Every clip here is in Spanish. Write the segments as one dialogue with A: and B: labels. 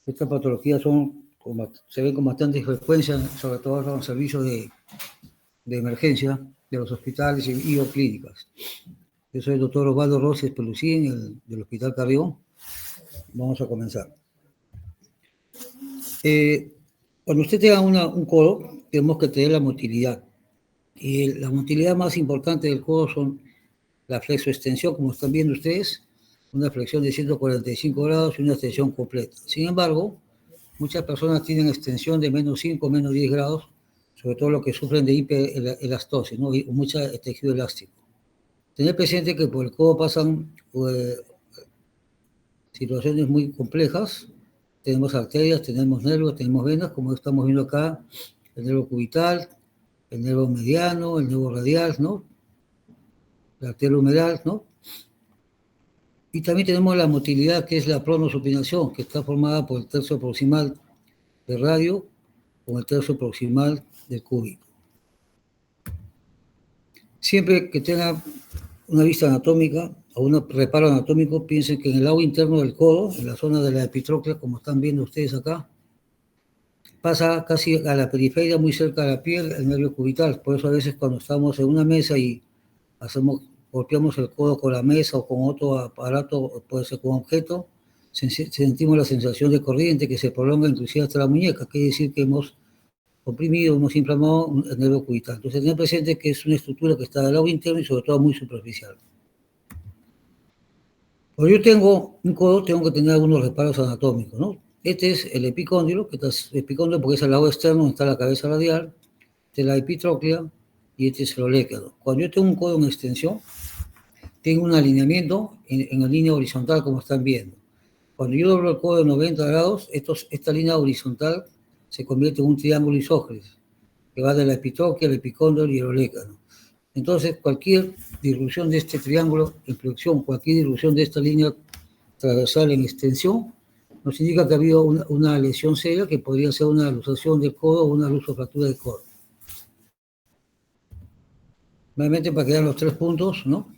A: Estas patologías se ven con bastante frecuencia, sobre todo en los servicios de emergencia de los hospitales y o clínicas. Yo soy el doctor Osvaldo Rossi Pelucín, del Hospital Carrión. Vamos a comenzar. Cuando usted tenga un codo, tenemos que tener la motilidad. Y la motilidad más importante del codo son la flexoextensión, como están viendo ustedes, una flexión de 145 grados y una extensión completa. Sin embargo, muchas personas tienen extensión de menos 5, menos 10 grados, sobre todo los que sufren de hiperelastosis, ¿no? Y mucho tejido elástico. Tener presente que por el codo pasan situaciones muy complejas. Tenemos arterias, tenemos nervios, tenemos venas, como estamos viendo acá, el nervio cubital, el nervio mediano, el nervio radial, ¿no? La arteria humeral, ¿no? Y también tenemos la motilidad, que es la pronosupinación, que está formada por el tercio proximal del radio con el tercio proximal del cúbito. Siempre que tenga una vista anatómica o un reparo anatómico, piensen que en el lado interno del codo, en la zona de la epitroclea, como están viendo ustedes acá, pasa casi a la periferia, muy cerca de la piel, el nervio cubital. Por eso a veces cuando estamos en una mesa y golpeamos el codo con la mesa o con otro aparato, puede ser con objeto, sentimos la sensación de corriente que se prolonga inclusive hasta la muñeca. Quiere decir que hemos comprimido, hemos inflamado el nervio cubital. Entonces, tener presente que es una estructura que está del lado interno y sobre todo muy superficial. Cuando yo tengo un codo, tengo que tener algunos reparos anatómicos, ¿no? Este es el epicóndilo, que es epicóndilo porque es el lado externo donde está la cabeza radial, este es la epitróclea y este es el olécano. Cuando yo tengo un codo en extensión, tengo un alineamiento en la línea horizontal, como están viendo. Cuando yo doblo el codo de 90 grados, esta línea horizontal se convierte en un triángulo isósceles, que va de la epitróclea, el epicóndilo y el olécano. Entonces, cualquier disrupción de este triángulo en flexión, cualquier disrupción de esta línea transversal en extensión, nos indica que ha habido una lesión seria que podría ser una luxación del codo o una lusofractura del codo. Nuevamente, para que vean los 3 puntos, ¿no?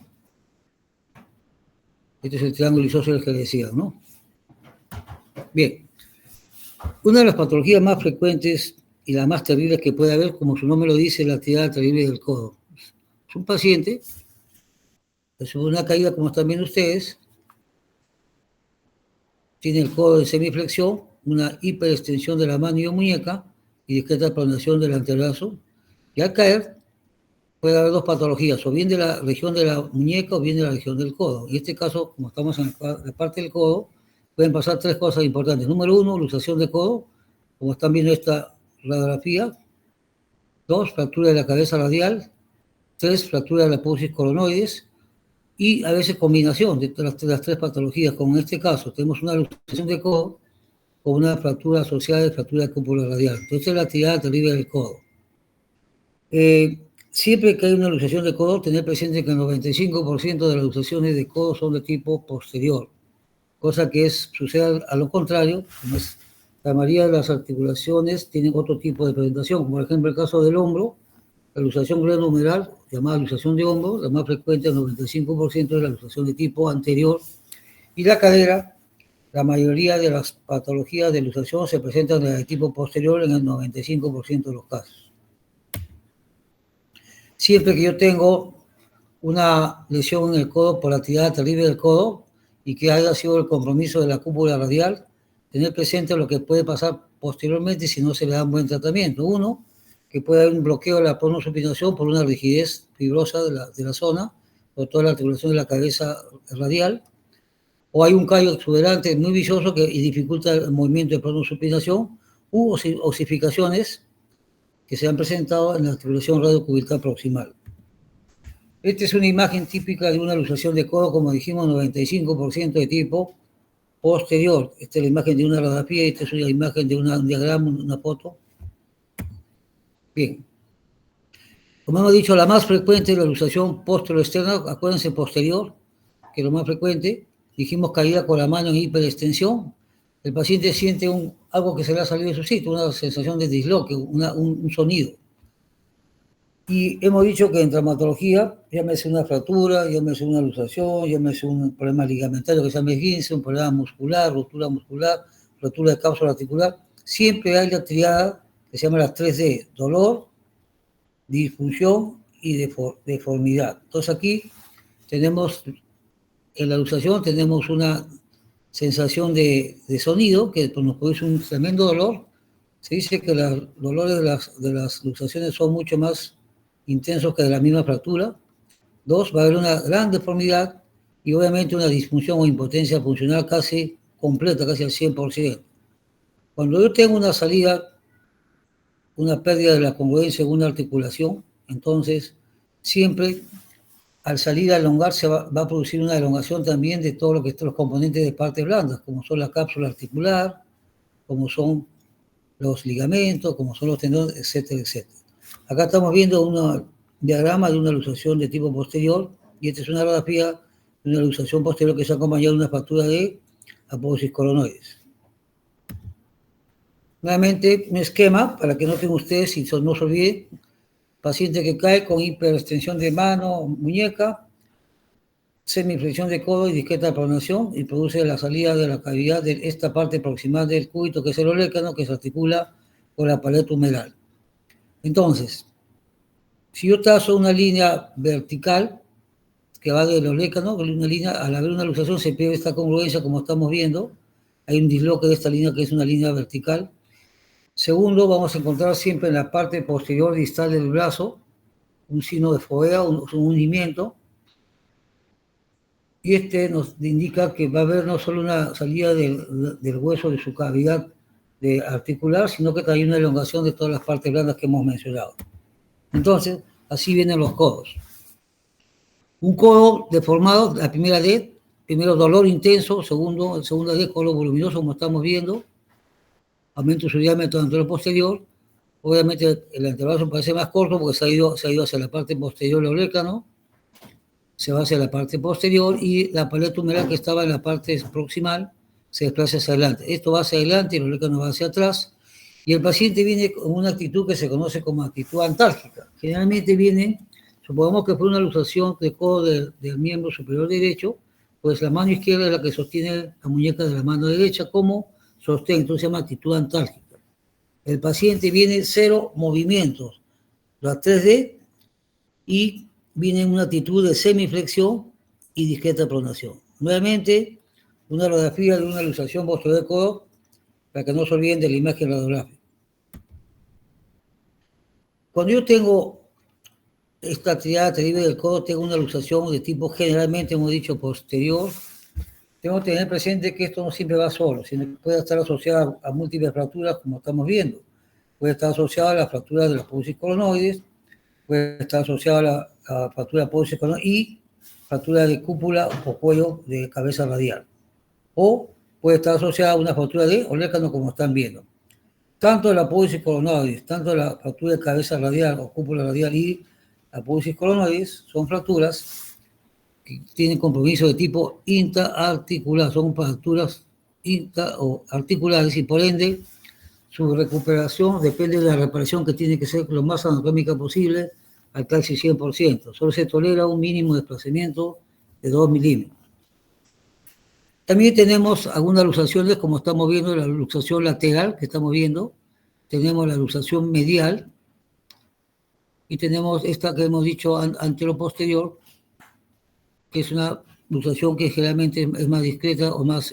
A: Este es el triángulo isósceles que decía, ¿no? Bien. Una de las patologías más frecuentes y las más terribles que puede haber, como su nombre lo dice, es la tirada terrible del codo. Es un paciente que sufre una caída, como están viendo ustedes, tiene el codo en semiflexión, una hiperextensión de la mano y muñeca y discreta pronación del antebrazo, y al caer puede haber 2 patologías, o bien de la región de la muñeca o bien de la región del codo. En este caso, como estamos en la parte del codo, pueden pasar 3 cosas importantes. Número 1, luxación de codo, como están viendo esta radiografía. 2, fractura de la cabeza radial. 3, fractura de la apófisis coronoides. Y a veces combinación de las 3 patologías, como en este caso, tenemos una luxación de codo con una fractura asociada de fractura de cúpula radial. Entonces, la tirada terrible del codo. Siempre que hay una luxación de codo, tener presente que el 95% de las luxaciones de codo son de tipo posterior, cosa que sucede a lo contrario, como la mayoría de las articulaciones tienen otro tipo de presentación, como por ejemplo el caso del hombro, la luxación glenohumeral, llamada luxación de hombro, la más frecuente, el 95% de la luxación de tipo anterior, y la cadera, la mayoría de las patologías de luxación se presentan de tipo posterior en el 95% de los casos. Siempre que yo tengo una lesión en el codo por la tirada terrible del codo y que haya sido el compromiso de la cúpula radial, tener presente lo que puede pasar posteriormente si no se le da un buen tratamiento. Uno, que puede haber un bloqueo de la pronosupinación por una rigidez fibrosa de la zona, por toda la articulación de la cabeza radial, o hay un callo exuberante muy vicioso que dificulta el movimiento de pronosupinación, u osificaciones que se han presentado en la articulación radiocubital proximal. Esta es una imagen típica de una luxación de codo, como dijimos, 95% de tipo posterior. Esta es la imagen de una radiografía y esta es una imagen de un diagrama, una foto. Bien. Como hemos dicho, la más frecuente es la luxación posterior-externa, acuérdense posterior, que es lo más frecuente. Dijimos caída con la mano en hiperextensión. El paciente siente algo que se le ha salido de su sitio, una sensación de disloque, un sonido. Y hemos dicho que en traumatología, llámese una fractura, llámese una luxación, llámese un problema ligamentario que se llama esguince, un problema muscular, ruptura muscular, fractura de cápsula articular, siempre hay la triada que se llama las 3D, dolor, disfunción y deformidad. Entonces aquí tenemos, en la luxación tenemos una sensación de sonido que nos produce un tremendo dolor. Se dice que los dolores de las luxaciones son mucho más intensos que de la misma fractura. 2, va a haber una gran deformidad y obviamente una disfunción o impotencia funcional casi completa, casi al 100%. Cuando yo tengo una salida, una pérdida de la congruencia en una articulación, entonces siempre al salir a elongar se va a producir una elongación también de todo lo que son los componentes de partes blandas, como son la cápsula articular, como son los ligamentos, como son los tendones, etcétera, etcétera. Acá estamos viendo un diagrama de una luxación de tipo posterior, y esta es una radiografía de una luxación posterior que se ha acompañado de una fractura de apófisis coronoides. Nuevamente, un esquema para que noten ustedes, y no se olviden, paciente que cae con hiperextensión de mano, muñeca, semiflexión de codo y discreta pronación, y produce la salida de la cavidad de esta parte proximal del cúbito, que es el olecano, que se articula con la paleta humeral. Entonces, si yo trazo una línea vertical que va del olecano, una línea, al haber una luxación se pierde esta congruencia, como estamos viendo. Hay un disloque de esta línea que es una línea vertical. Segundo, vamos a encontrar siempre en la parte posterior distal del brazo un signo de foea, un hundimiento. Y este nos indica que va a haber no solo una salida del hueso de su cavidad articular, sino que también una elongación de todas las partes blandas que hemos mencionado. Entonces, así vienen los codos. Un codo deformado, la primera D, primero dolor intenso, segunda D, codo voluminoso, como estamos viendo, aumento de su diámetro anterior posterior. Obviamente el antebrazo parece más corto porque se ha ido hacia la parte posterior del olecano, se va hacia la parte posterior, y la paleta humeral que estaba en la parte proximal se desplaza hacia adelante. Esto va hacia adelante y el olecano va hacia atrás, y el paciente viene con una actitud que se conoce como actitud antálgica. Generalmente viene, supongamos que fue una luxación de codo del miembro superior derecho, pues la mano izquierda es la que sostiene la muñeca de la mano derecha como sostén, entonces se llama actitud antálgica. El paciente viene 0 movimientos, la 3D, y viene en una actitud de semiflexión y discreta pronación. Nuevamente, una radiografía de una luxación posterior del codo, para que no se olviden de la imagen radiográfica. Cuando yo tengo esta actividad terrible del codo, tengo una luxación de tipo generalmente, hemos dicho, posterior. Tengo que tener presente que esto no siempre va solo, sino que puede estar asociado a múltiples fracturas, como estamos viendo. Puede estar asociado a la fractura de la apófisis coronoides, puede estar asociado a la fractura de apófisis coronoides y fractura de cúpula o cuello de cabeza radial. O puede estar asociada a una fractura de olecano, como están viendo. Tanto la apófisis coronoides, tanto la fractura de cabeza radial o cúpula radial y la apófisis coronoides son fracturas que tienen compromiso de tipo intraarticular, son fracturas articulares, y por ende su recuperación depende de la reparación, que tiene que ser lo más anatómica posible, al casi 100%. Solo se tolera un mínimo de desplazamiento de 2 milímetros. También tenemos algunas luxaciones, como estamos viendo, la luxación lateral que estamos viendo, tenemos la luxación medial, y tenemos esta que hemos dicho anteroposterior, que es una luxación que generalmente es más discreta o más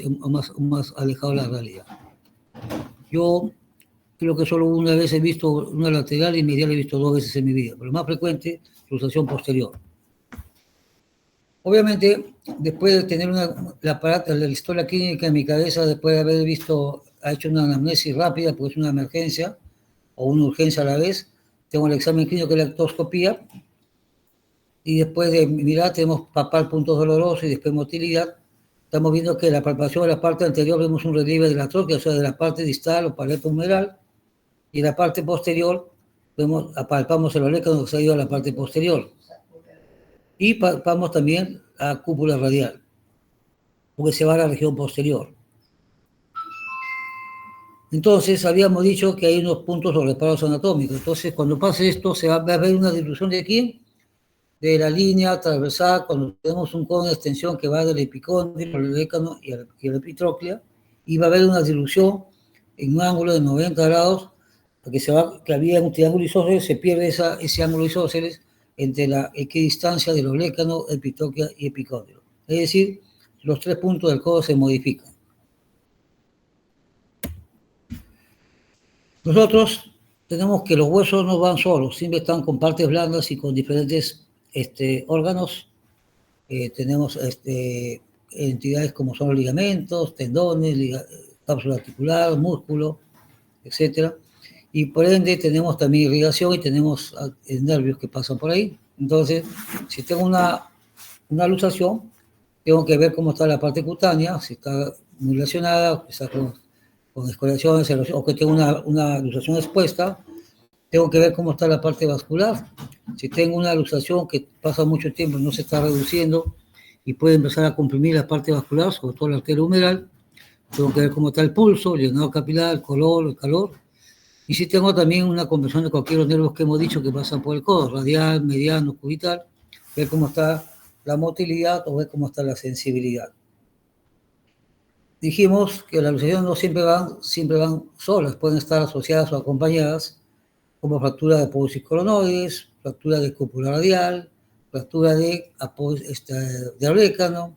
A: alejada de la realidad. Yo creo que solo una vez he visto una lateral y medial he visto 2 veces en mi vida, pero lo más frecuente, luxación posterior. Obviamente, después de tener la historia clínica en mi cabeza, después de haber hecho una anamnesis rápida, porque es una emergencia o una urgencia a la vez, tengo el examen clínico que es la ectoscopía, y después de mirar tenemos palpar puntos dolorosos y después motilidad. Estamos viendo que la palpación de la parte anterior vemos un relieve de la tróquea, o sea, de la parte distal o paleta humeral, y en la parte posterior palpamos el olecano que se ha ido a la parte posterior. Y palpamos también la cúpula radial, porque se va a la región posterior. Entonces, habíamos dicho que hay unos puntos o reparos anatómicos. Entonces, cuando pase esto, se va a ver una dilución de ¿quién? De la línea transversal, cuando tenemos un cono de extensión que va del epicóndilo, el olecano y la epitróclea, y va a haber una dilución en un ángulo de 90 grados, porque que había un triángulo isósceles, se pierde ese ángulo isósceles entre la equidistancia del olecano, epitróclea y epicóndilo. Es decir, los 3 puntos del codo se modifican. Nosotros tenemos que los huesos no van solos, siempre están con partes blandas y con diferentes órganos. Tenemos entidades como son los ligamentos, tendones, cápsula articular, músculo, etc. Y por ende tenemos también irrigación y tenemos nervios que pasan por ahí. Entonces, si tengo una luxación, tengo que ver cómo está la parte cutánea, si está muy lesionada, si está con escoriaciones, o que tengo una luxación expuesta. Tengo que ver cómo está la parte vascular. Si tengo una luxación que pasa mucho tiempo y no se está reduciendo y puede empezar a comprimir la parte vascular, sobre todo la arteria humeral, tengo que ver cómo está el pulso, el llenado capilar, el color, el calor. Y si tengo también una compresión de cualquier de los nervios que hemos dicho que pasan por el codo, radial, mediano, cubital, ver cómo está la motilidad o ver cómo está la sensibilidad. Dijimos que las luxaciones no siempre van solas, pueden estar asociadas o acompañadas, como fractura de apófisis coronoides, fractura de cúpula radial, fractura de olecano,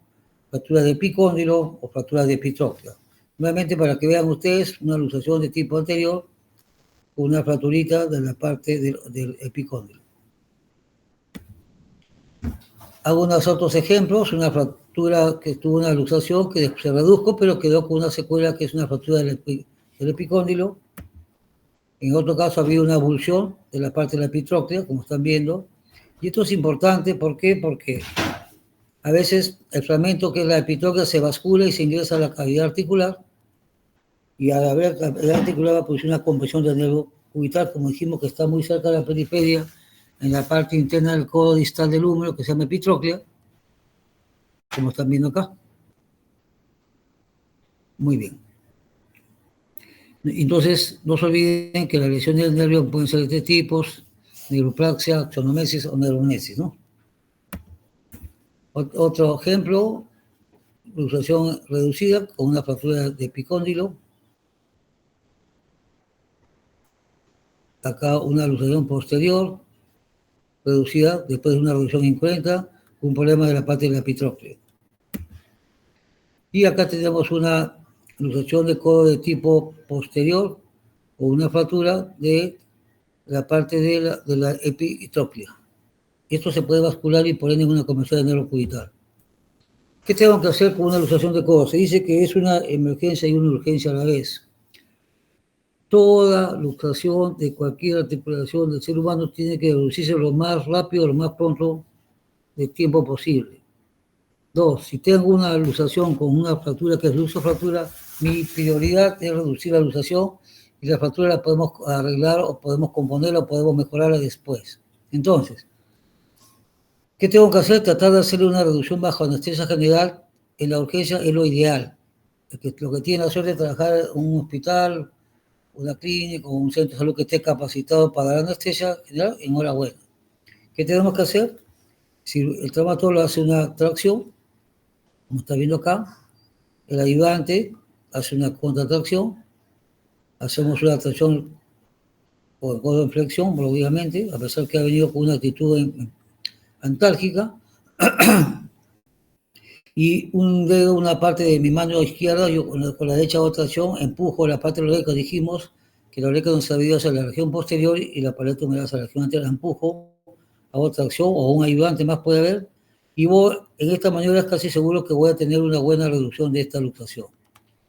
A: fractura de epicóndilo o fractura de epitróclea. Nuevamente, para que vean ustedes, una luxación de tipo anterior con una fracturita de la parte del epicóndilo. Hago unos otros ejemplos, una fractura que tuvo una luxación que se redujo, pero quedó con una secuela que es una fractura del epicóndilo. En otro caso había una avulsión de la parte de la epitróclea, como están viendo. Y esto es importante, ¿por qué? Porque a veces el fragmento que es la epitróclea se bascula y se ingresa a la cavidad articular, y al haber cavidad articular va a producir una compresión del nervio cubital, como dijimos, que está muy cerca de la periferia, en la parte interna del codo distal del húmero, que se llama epitróclea, como están viendo acá. Muy bien. Entonces, no se olviden que las lesiones del nervio pueden ser de 3 tipos: neuroplasia, axonomesis o neuronesis, ¿no? Otro ejemplo, luxación reducida con una fractura de epicóndilo. Acá una luxación posterior reducida después de una reducción incorrecta, un problema de la parte de la epitróclea. Y acá tenemos una luxación de codo de tipo posterior o una fractura de la parte de la epitróclea. Esto se puede vascular y por ende una compresión de nervio cubital. ¿Qué tengo que hacer con una luxación de codo? Se dice que es una emergencia y una urgencia a la vez. Toda luxación de cualquier articulación del ser humano tiene que reducirse lo más rápido, lo más pronto de tiempo posible. 2, si tengo una luxación con una fractura que es luxofractura, mi prioridad es reducir la luxación y la fractura la podemos arreglar o podemos componerla o podemos mejorarla después. Entonces, ¿qué tengo que hacer? Tratar de hacerle una reducción bajo anestesia general en la urgencia es lo ideal. Lo que tiene la suerte de trabajar en un hospital, una clínica o un centro de salud que esté capacitado para dar anestesia general, enhorabuena. ¿Qué tenemos que hacer? Si el traumatólogo hace una tracción, como está viendo acá, el ayudante hace una contratracción, hacemos una tracción con codo en flexión, obviamente, a pesar que ha venido con una actitud antálgica, y un dedo, una parte de mi mano izquierda, yo con la derecha hago tracción, empujo la parte del olecano, dijimos que el olecano se ha hacia la región posterior y la paleta humeral hacia la región anterior, la empujo, hago tracción, o un ayudante más puede haber, y en esta maniobra es casi seguro que voy a tener una buena reducción de esta luxación.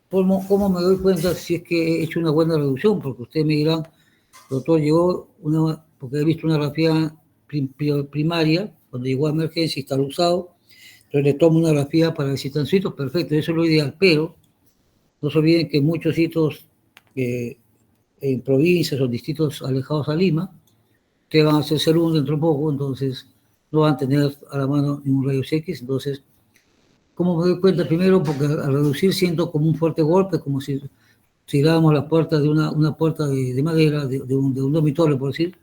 A: ¿Cómo me doy cuenta si es que he hecho una buena reducción? Porque ustedes me dirán, doctor, porque he visto una grafía primaria, cuando llegó a emergencia y está luxado, entonces le tomo una grafía para ver si están sitios, perfecto, eso es lo ideal, pero no se olviden que muchos sitios en provincias o distritos alejados a Lima, que van a hacer segundo dentro de poco, entonces no van a tener a la mano ningún rayos X. Entonces, ¿cómo me doy cuenta? Primero, porque al reducir siento como un fuerte golpe, como si tirábamos la puerta de una puerta de madera, de un dormitorio, por decir.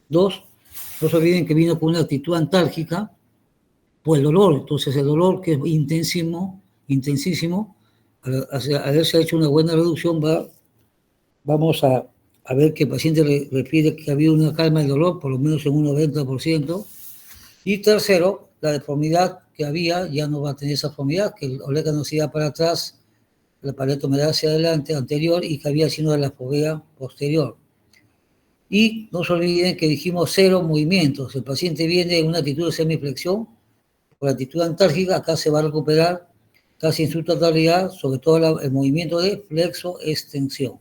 A: 2, no se olviden que vino con una actitud antálgica, pues el dolor. Entonces, el dolor que es intensísimo, al haberse hecho una buena reducción, vamos a ver que el paciente refiere que ha habido una calma del dolor, por lo menos en un 90%. Y tercero, la deformidad que había ya no va a tener esa deformidad, que el olecano se iba para atrás, la paletomedal hacia adelante, anterior, y que había sido de la fovea posterior. Y no se olviden que dijimos 0 movimientos. El paciente viene en una actitud de semiflexión, por actitud antálgica, acá se va a recuperar casi en su totalidad, sobre todo el movimiento de flexo-extensión.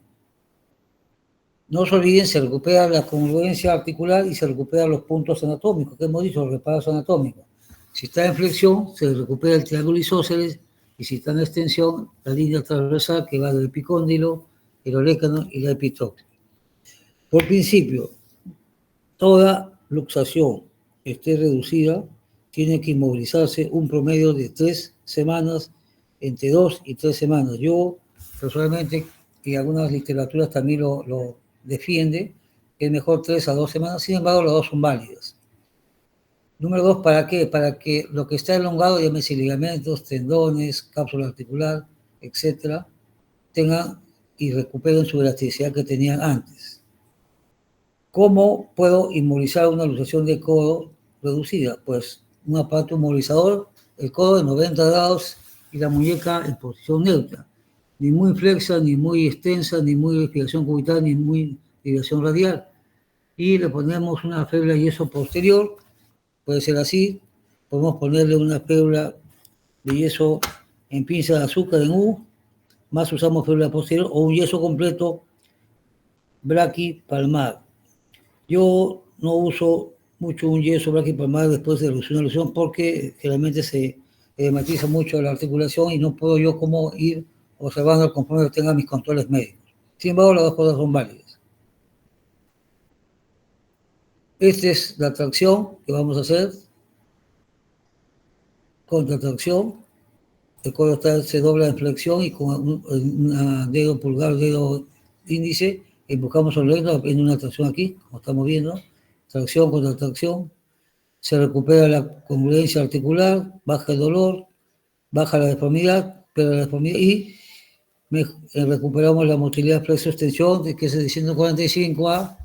A: No se olviden, se recupera la congruencia articular y se recuperan los puntos anatómicos, que hemos dicho, los reparos anatómicos. Si está en flexión, se recupera el triángulo isósceles, y si está en extensión, la línea transversal que va del epicóndilo, el olecano y la epitróclea. Por principio, toda luxación que esté reducida tiene que inmovilizarse un promedio de 3 semanas, entre 2 y 3 semanas. Yo, personalmente, y algunas literaturas también lo defiende, que es mejor 3 a 2 semanas, sin embargo, las dos son válidas. Número 2, ¿para qué? Para que lo que está elongado, llámese ligamentos, tendones, cápsula articular, etcétera, tengan y recuperen su elasticidad que tenían antes. ¿Cómo puedo inmovilizar una luxación de codo reducida? Pues un aparato inmovilizador, el codo de 90 grados y la muñeca en posición neutra. Ni muy flexa, ni muy extensa, ni muy respiración cubital, ni muy liberación radial. Y le ponemos una férula de yeso posterior, puede ser así. Podemos ponerle una férula de yeso en pinza de azúcar en U, más usamos férula posterior, o un yeso completo braquipalmar. Yo no uso mucho un yeso braquipalmar después de una lesión porque generalmente se edematiza mucho la articulación y no puedo yo como ir observando conforme tenga mis controles médicos. Sin embargo, las dos cosas son válidas. Esta es la tracción que vamos a hacer. Contratracción. El codo se dobla en flexión y con un dedo pulgar, dedo índice, empujamos el dedo en una tracción aquí, como estamos viendo. Tracción contra tracción. Se recupera la congruencia articular, baja el dolor, baja la deformidad, pero la deformidad y recuperamos la motilidad flexo-extensión, que es de 145 a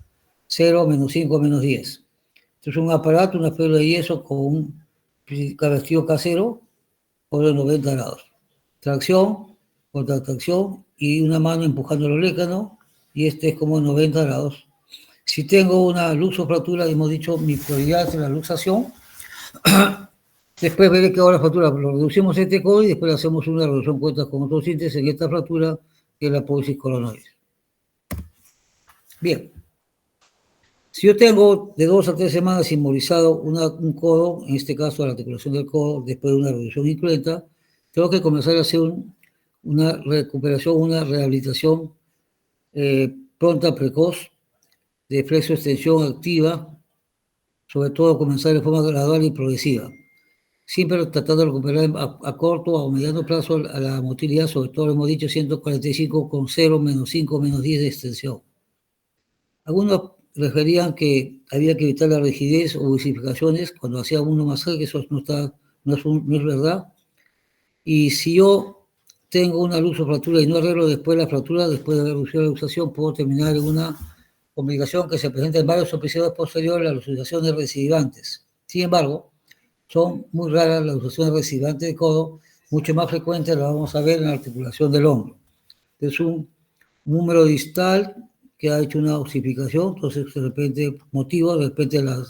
A: 0, menos 5, menos 10. Esto es un aparato, una férula de yeso con un cabestrillo casero por los 90 grados. Tracción, contratracción y una mano empujando el olecano, y este es como 90 grados. Si tengo una luxofractura, hemos dicho mi prioridad es la luxación. Después veré que ahora la fractura lo reducimos este codo y después hacemos una reducción cuenta con otros síntesis en esta fractura que es la apófisis coronoide. Bien. Si yo tengo de 2 a 3 semanas inmovilizado un codo, en este caso la articulación del codo, después de una reducción incruenta, tengo que comenzar a hacer una recuperación, una rehabilitación pronta, precoz, de flexo-extensión activa, sobre todo comenzar de forma gradual y progresiva. Siempre tratando de recuperar a corto o a mediano plazo a la motilidad, sobre todo, hemos dicho, 145 con 0, menos 5, menos 10 de extensión. Algunos referían que había que evitar la rigidez o visificaciones cuando hacía uno masaje, que eso no es verdad. Y si yo tengo una luxofractura y no arreglo después la fractura, después de haber reducido la luxación, puedo terminar en una complicación que se presenta en varios episodios posteriores a las luxaciones recidivantes. Sin embargo, son muy raras las luxaciones recidivantes de codo, mucho más frecuentes las vamos a ver en la articulación del hombro. Es un número distal que ha hecho una osificación, entonces de repente motivo, de repente la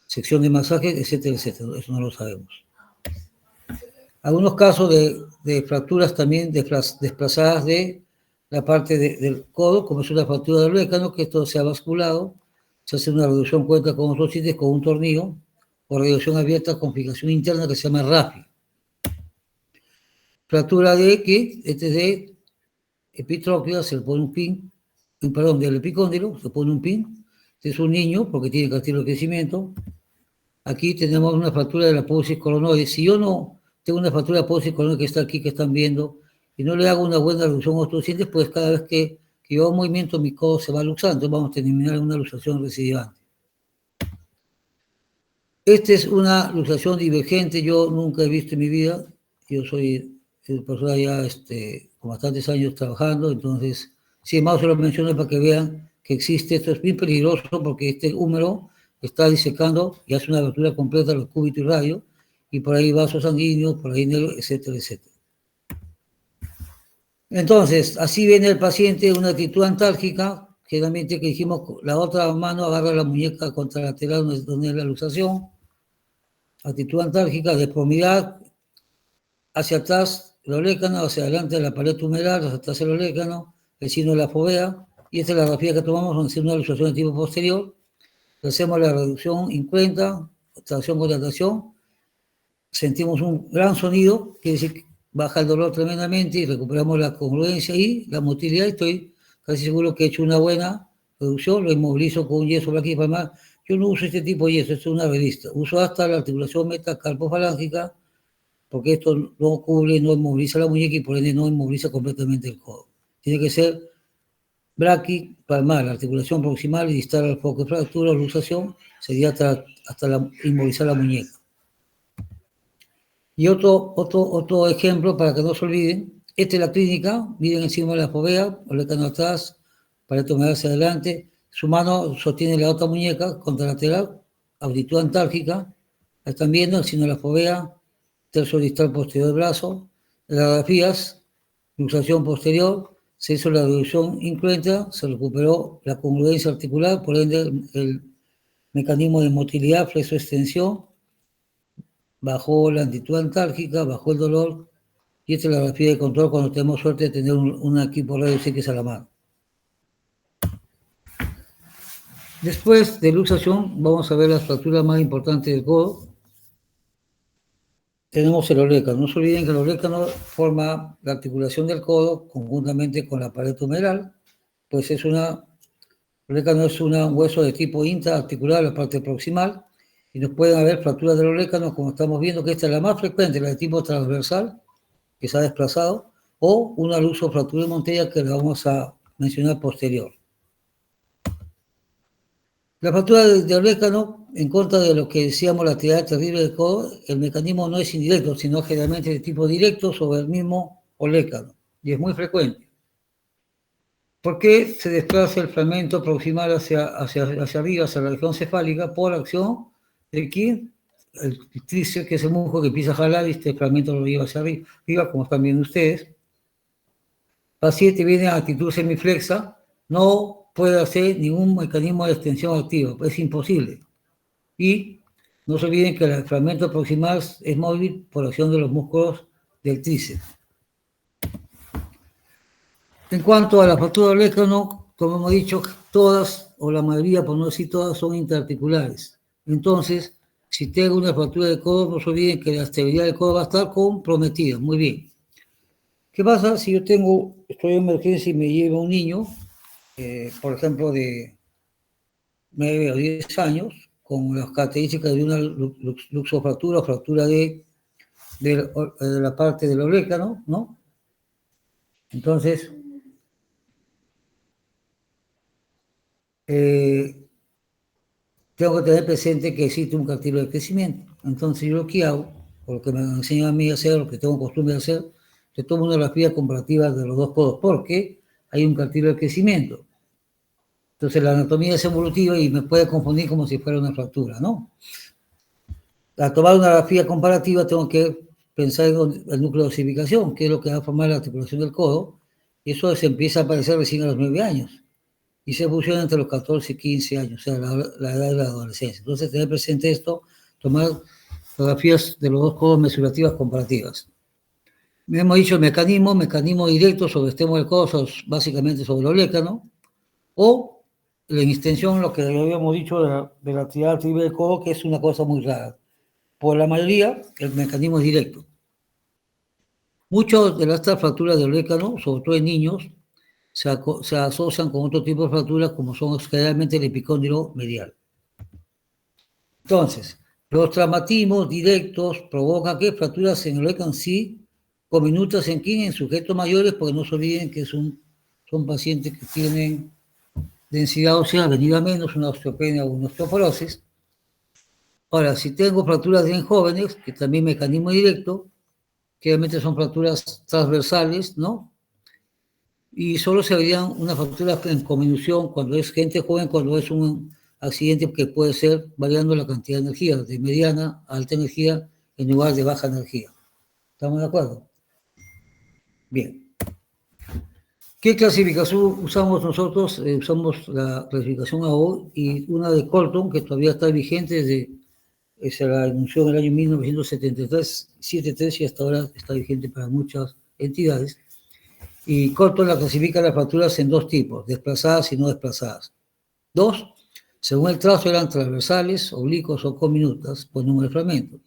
A: sección de masaje, etcétera, etcétera. Eso no lo sabemos. Algunos casos de fracturas también desplazadas de la parte del codo, como es una fractura del olecano, que esto se ha basculado, se hace una reducción cuenta con otros sitios con un tornillo, o reducción abierta con fijación interna que se llama RAFI. Fractura de X, este es de epitróclea, se le pone un pin, perdón, del epicóndilo, se pone un pin. Este es un niño porque tiene cartílago de crecimiento. Aquí tenemos una fractura de la apófisis coronoide. Si yo no tengo una fractura de apófisis coronoide que está aquí, que están viendo, y no le hago una buena reducción osteociente, pues cada vez que yo hago un movimiento, mi codo se va luxando, entonces vamos a terminar en una luxación recidivante. Esta es una luxación divergente, yo nunca he visto en mi vida, yo soy persona ya con bastantes años trabajando, entonces, sin más se lo menciono para que vean que existe. Esto es muy peligroso porque este húmero está disecando y hace una abertura completa a los cúbitos y radios, y por ahí vasos sanguíneos, por ahí negro, etcétera, etcétera. Entonces, así viene el paciente, una actitud antálgica, generalmente que dijimos, la otra mano agarra la muñeca contralateral donde es la luxación, actitud antálgica, deformidad, hacia atrás el olécano, hacia adelante la pared tumelar, hacia atrás el olécano, el signo de la fovea, y esta es la grafía que tomamos donde es una luxación de tipo posterior. Hacemos la reducción incruenta, tracción con dilatación, sentimos un gran sonido, quiere decir que baja el dolor tremendamente y recuperamos la congruencia y la motilidad. Estoy casi seguro que he hecho una buena reducción, lo inmovilizo con un yeso braquipalmar. Yo no uso este tipo de yeso, esto es una revista. Uso hasta la articulación metacarpofalángica, porque esto no cubre, no inmoviliza la muñeca y por ende no inmoviliza completamente el codo. Tiene que ser braquipalmar, la articulación proximal y distal al foco de fractura o luxación, sería hasta inmovilizar la muñeca. Y otro ejemplo para que no se olviden, esta es la clínica, miren encima de la fovea, olécano atrás, pared tumelar hacia adelante, su mano sostiene la otra muñeca contralateral, actitud antálgica, están viendo el signo de la fovea, tercio distal posterior del brazo, las radiografías, luxación posterior, se hizo la reducción incruenta, se recuperó la congruencia articular, por ende el mecanismo de motilidad, flexo-extensión, bajó la actitud antálgica, bajó el dolor, y esta es la grafía de control cuando tenemos suerte de tener un equipo radio X a la mano. Después de luxación, vamos a ver las fracturas más importantes del codo. Tenemos el olécano. No se olviden que el olécano forma la articulación del codo conjuntamente con la pared tumeral, pues el olécano es un hueso de tipo intraarticular, la parte proximal, y nos pueden haber fracturas del olécano, como estamos viendo, que esta es la más frecuente, la de tipo transversal, que se ha desplazado, o una luxofractura de Montella que la vamos a mencionar posterior. La fractura de olécano, en contra de lo que decíamos, la actividad terrible del codo, el mecanismo no es indirecto, sino generalmente de tipo directo sobre el mismo olécano, y es muy frecuente. ¿Por qué se desplaza el fragmento proximal hacia arriba, hacia la región cefálica? Por acción de quién? El tríceps, que es el músculo que empieza a jalar, y este fragmento lo lleva hacia arriba, como están viendo ustedes. El paciente viene a actitud semiflexa, no puede hacer ningún mecanismo de extensión activo, es imposible. Y no se olviden que el fragmento proximal es móvil por acción de los músculos del tríceps. En cuanto a la fractura del olécano, como hemos dicho, todas, o la mayoría, por no decir todas, son interarticulares. Entonces, si tengo una fractura de codo, no se olviden que la estabilidad del codo va a estar comprometida. Muy bien. ¿Qué pasa si yo estoy en emergencia y me lleva un niño, por ejemplo, de 9 o 10 años, con las características de una luxofractura o fractura de la parte del olécano, ¿no? Entonces, tengo que tener presente que existe un cartílago de crecimiento. Entonces, yo lo que hago, o lo que me enseñan a mí a hacer, lo que tengo costumbre de hacer, yo tomo una grafía comparativa de los dos codos, porque hay un cartílago de crecimiento. Entonces, la anatomía es evolutiva y me puede confundir como si fuera una fractura, ¿no? Al tomar una grafía comparativa, tengo que pensar en el núcleo de osificación, que es lo que va a formar la articulación del codo, y eso se empieza a aparecer recién a los 9 años. Y se fusiona entre los 14 y 15 años, o sea, la edad de la adolescencia. Entonces, tener presente esto, tomar fotografías de los dos codos mesurativas comparativas. Hemos dicho el mecanismo directo sobre el extremo del codo, básicamente sobre el olécano, o la extensión, lo que habíamos dicho de la actividad triple del codo, que es una cosa muy rara. Por la mayoría, el mecanismo es directo. Muchas de estas fracturas del olécano, sobre todo en niños, se asocian con otro tipo de fracturas como son generalmente el epicóndilo medial. Entonces, los traumatismos directos provocan que fracturas en el olécano sí, conminutas en quién, en sujetos mayores, porque no se olviden que son pacientes que tienen densidad ósea venida menos, una osteopenia o una osteoporosis. Ahora, si tengo fracturas en jóvenes, que también mecanismo directo, generalmente son fracturas transversales, ¿no? y solo se verían una fractura en conminución cuando es gente joven, cuando es un accidente que puede ser variando la cantidad de energía, de mediana a alta energía en lugar de baja energía. ¿Estamos de acuerdo? Bien. ¿Qué clasificación usamos nosotros? Usamos la clasificación AO y una de Colton, que todavía está vigente se la anunció en el año 1973, 73, y hasta ahora está vigente para muchas entidades. Y Colton la clasifica las fracturas en dos tipos, desplazadas y no desplazadas. Dos, según el trazo eran transversales, oblicuos o cominutas, por número de fragmentos.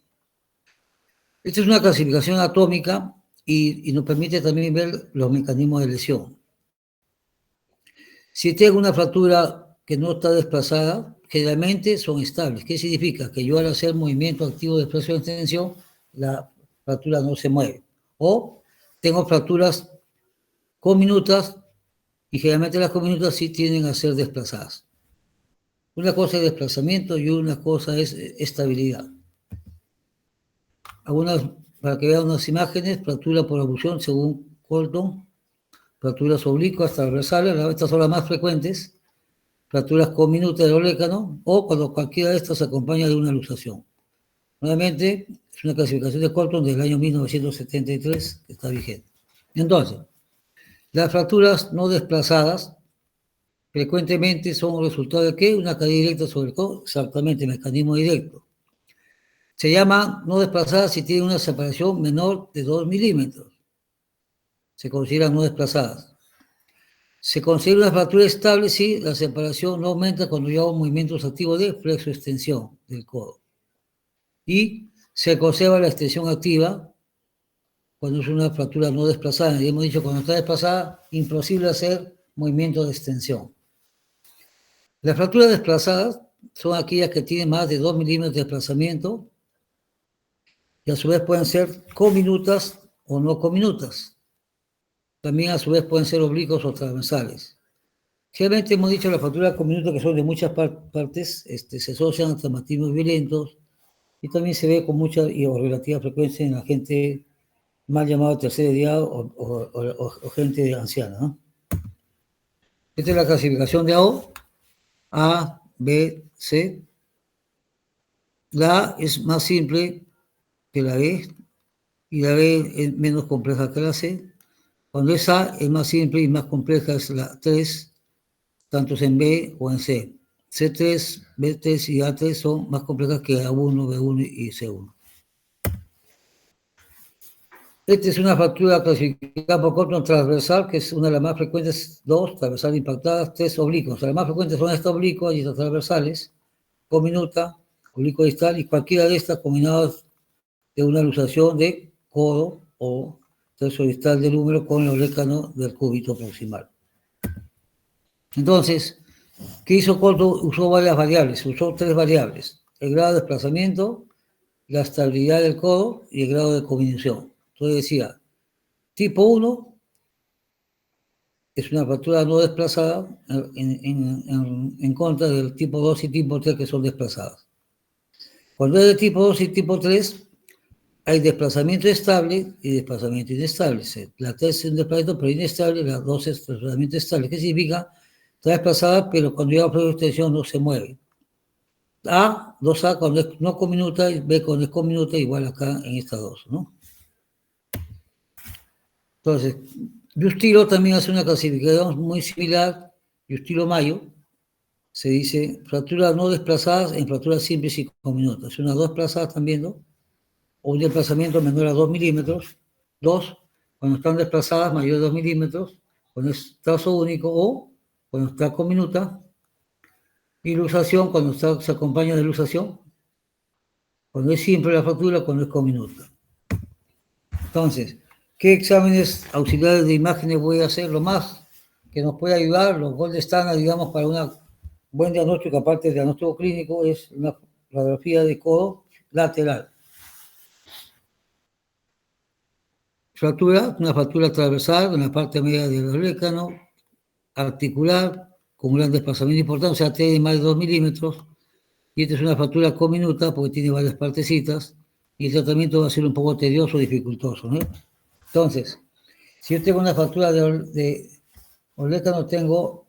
A: Esta es una clasificación atómica y nos permite también ver los mecanismos de lesión. Si tengo una fractura que no está desplazada, generalmente son estables. ¿Qué significa? Que yo al hacer movimiento activo de desplazo de tensión, la fractura no se mueve. O tengo fracturas cominutas y generalmente las cominutas sí tienden a ser desplazadas. Una cosa es desplazamiento y una cosa es estabilidad. Para que vean unas imágenes, fractura por abulsión según Colton, fracturas oblicuas, transversales, estas son las más frecuentes, fracturas cominutas del olecano, o cuando cualquiera de estas se acompaña de una luxación. Nuevamente, es una clasificación de Colton del año 1973 que está vigente. Entonces, las fracturas no desplazadas frecuentemente son resultado de ¿qué? Una caída directa sobre el codo, exactamente, mecanismo directo. Se llama no desplazadas si tienen una separación menor de 2 milímetros. Se consideran no desplazadas. Se considera una fractura estable si la separación no aumenta cuando yo hago movimientos activos de flexo-extensión del codo. Y se conserva la extensión activa cuando es una fractura no desplazada. Y hemos dicho, cuando está desplazada, imposible hacer movimiento de extensión. Las fracturas desplazadas son aquellas que tienen más de 2 milímetros de desplazamiento y a su vez pueden ser cominutas o no cominutas. También a su vez pueden ser oblicuos o transversales. Generalmente hemos dicho las fracturas cominutas que son de muchas partes, se asocian a traumatismos violentos y también se ve con mucha y relativa frecuencia en la gente mal llamada tercera edad o gente anciana, ¿no? Esta es la clasificación de AO, A, B, C. La A es más simple que la B y la B es menos compleja que la C. Cuando es A es más simple y más compleja es la 3, tanto en B o en C. C3, B3 y A3 son más complejas que A1, B1 y C1. Esta es una fractura clasificada por Colton transversal, que es una de las más frecuentes, 2, transversal impactadas, 3, oblicuos. Las más frecuentes son estas oblicuas y estas transversales, cominuta, oblicuo distal, y cualquiera de estas combinadas de una luxación de codo o tercio distal del húmero con el olecano del cúbito proximal. Entonces, ¿qué hizo Colton? Usó varias variables, usó 3 variables: el grado de desplazamiento, la estabilidad del codo y el grado de combinación. Entonces decía, tipo 1 es una fractura no desplazada en contra del tipo 2 y tipo 3 que son desplazadas. Cuando es de tipo 2 y tipo 3, hay desplazamiento estable y desplazamiento inestable. La 3 es un desplazamiento pero inestable, la 2 es desplazamiento estable. ¿Qué significa? Está desplazada, pero cuando llega a la extensión no se mueve. A, 2A cuando es no cominuta y B cuando es cominuta, igual acá en estas dos, ¿no? Entonces, Justilo también hace una clasificación muy similar, Justilo Mayo, se dice fracturas no desplazadas en fracturas simples y cominutas. Unas 2 desplazadas también, ¿no? O un desplazamiento menor a 2 milímetros, 2, cuando están desplazadas mayor de 2 milímetros, cuando es trazo único, o cuando está cominuta, y luxación cuando se acompaña de luxación, cuando es simple la fractura, cuando es cominuta. Entonces, ¿qué exámenes auxiliares de imágenes voy a hacer? Lo más que nos puede ayudar, los gold standard, digamos, para un buen diagnóstico, aparte del diagnóstico clínico, es una radiografía de codo lateral. Fractura, una fractura transversal en la parte media del olecano, articular, con un gran desplazamiento importante, o sea, tiene más de 2 milímetros, y esta es una fractura cominuta porque tiene varias partecitas, y el tratamiento va a ser un poco tedioso, dificultoso, ¿no? Entonces, si yo tengo una fractura de Olécano tengo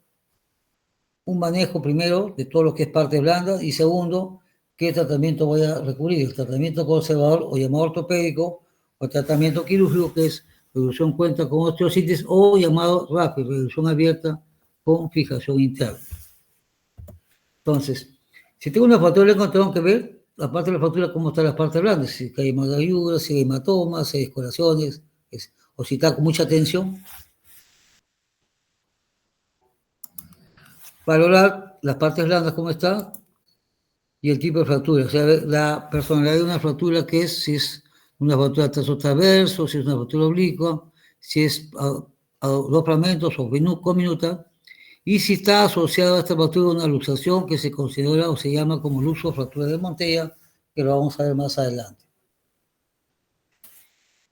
A: un manejo primero de todo lo que es parte blanda y segundo, qué tratamiento voy a recurrir, el tratamiento conservador o llamado ortopédico o el tratamiento quirúrgico que es reducción cuenta con osteosíntesis o llamado rápido, reducción abierta con fijación interna. Entonces, si tengo una fractura de tengo que ver, aparte de la fractura, cómo está la parte blanda, si hay hemadura, si hay hematomas, si hay escoriaciones, o si está con mucha tensión. Valorar las partes blandas, cómo está, y el tipo de fractura. O sea, la personalidad de una fractura, que es, si es una fractura transverso, si es una fractura oblicua, si es a dos fragmentos o cominuta, y si está asociada a esta fractura una luxación que se considera o se llama como luxofractura de Montella, que lo vamos a ver más adelante.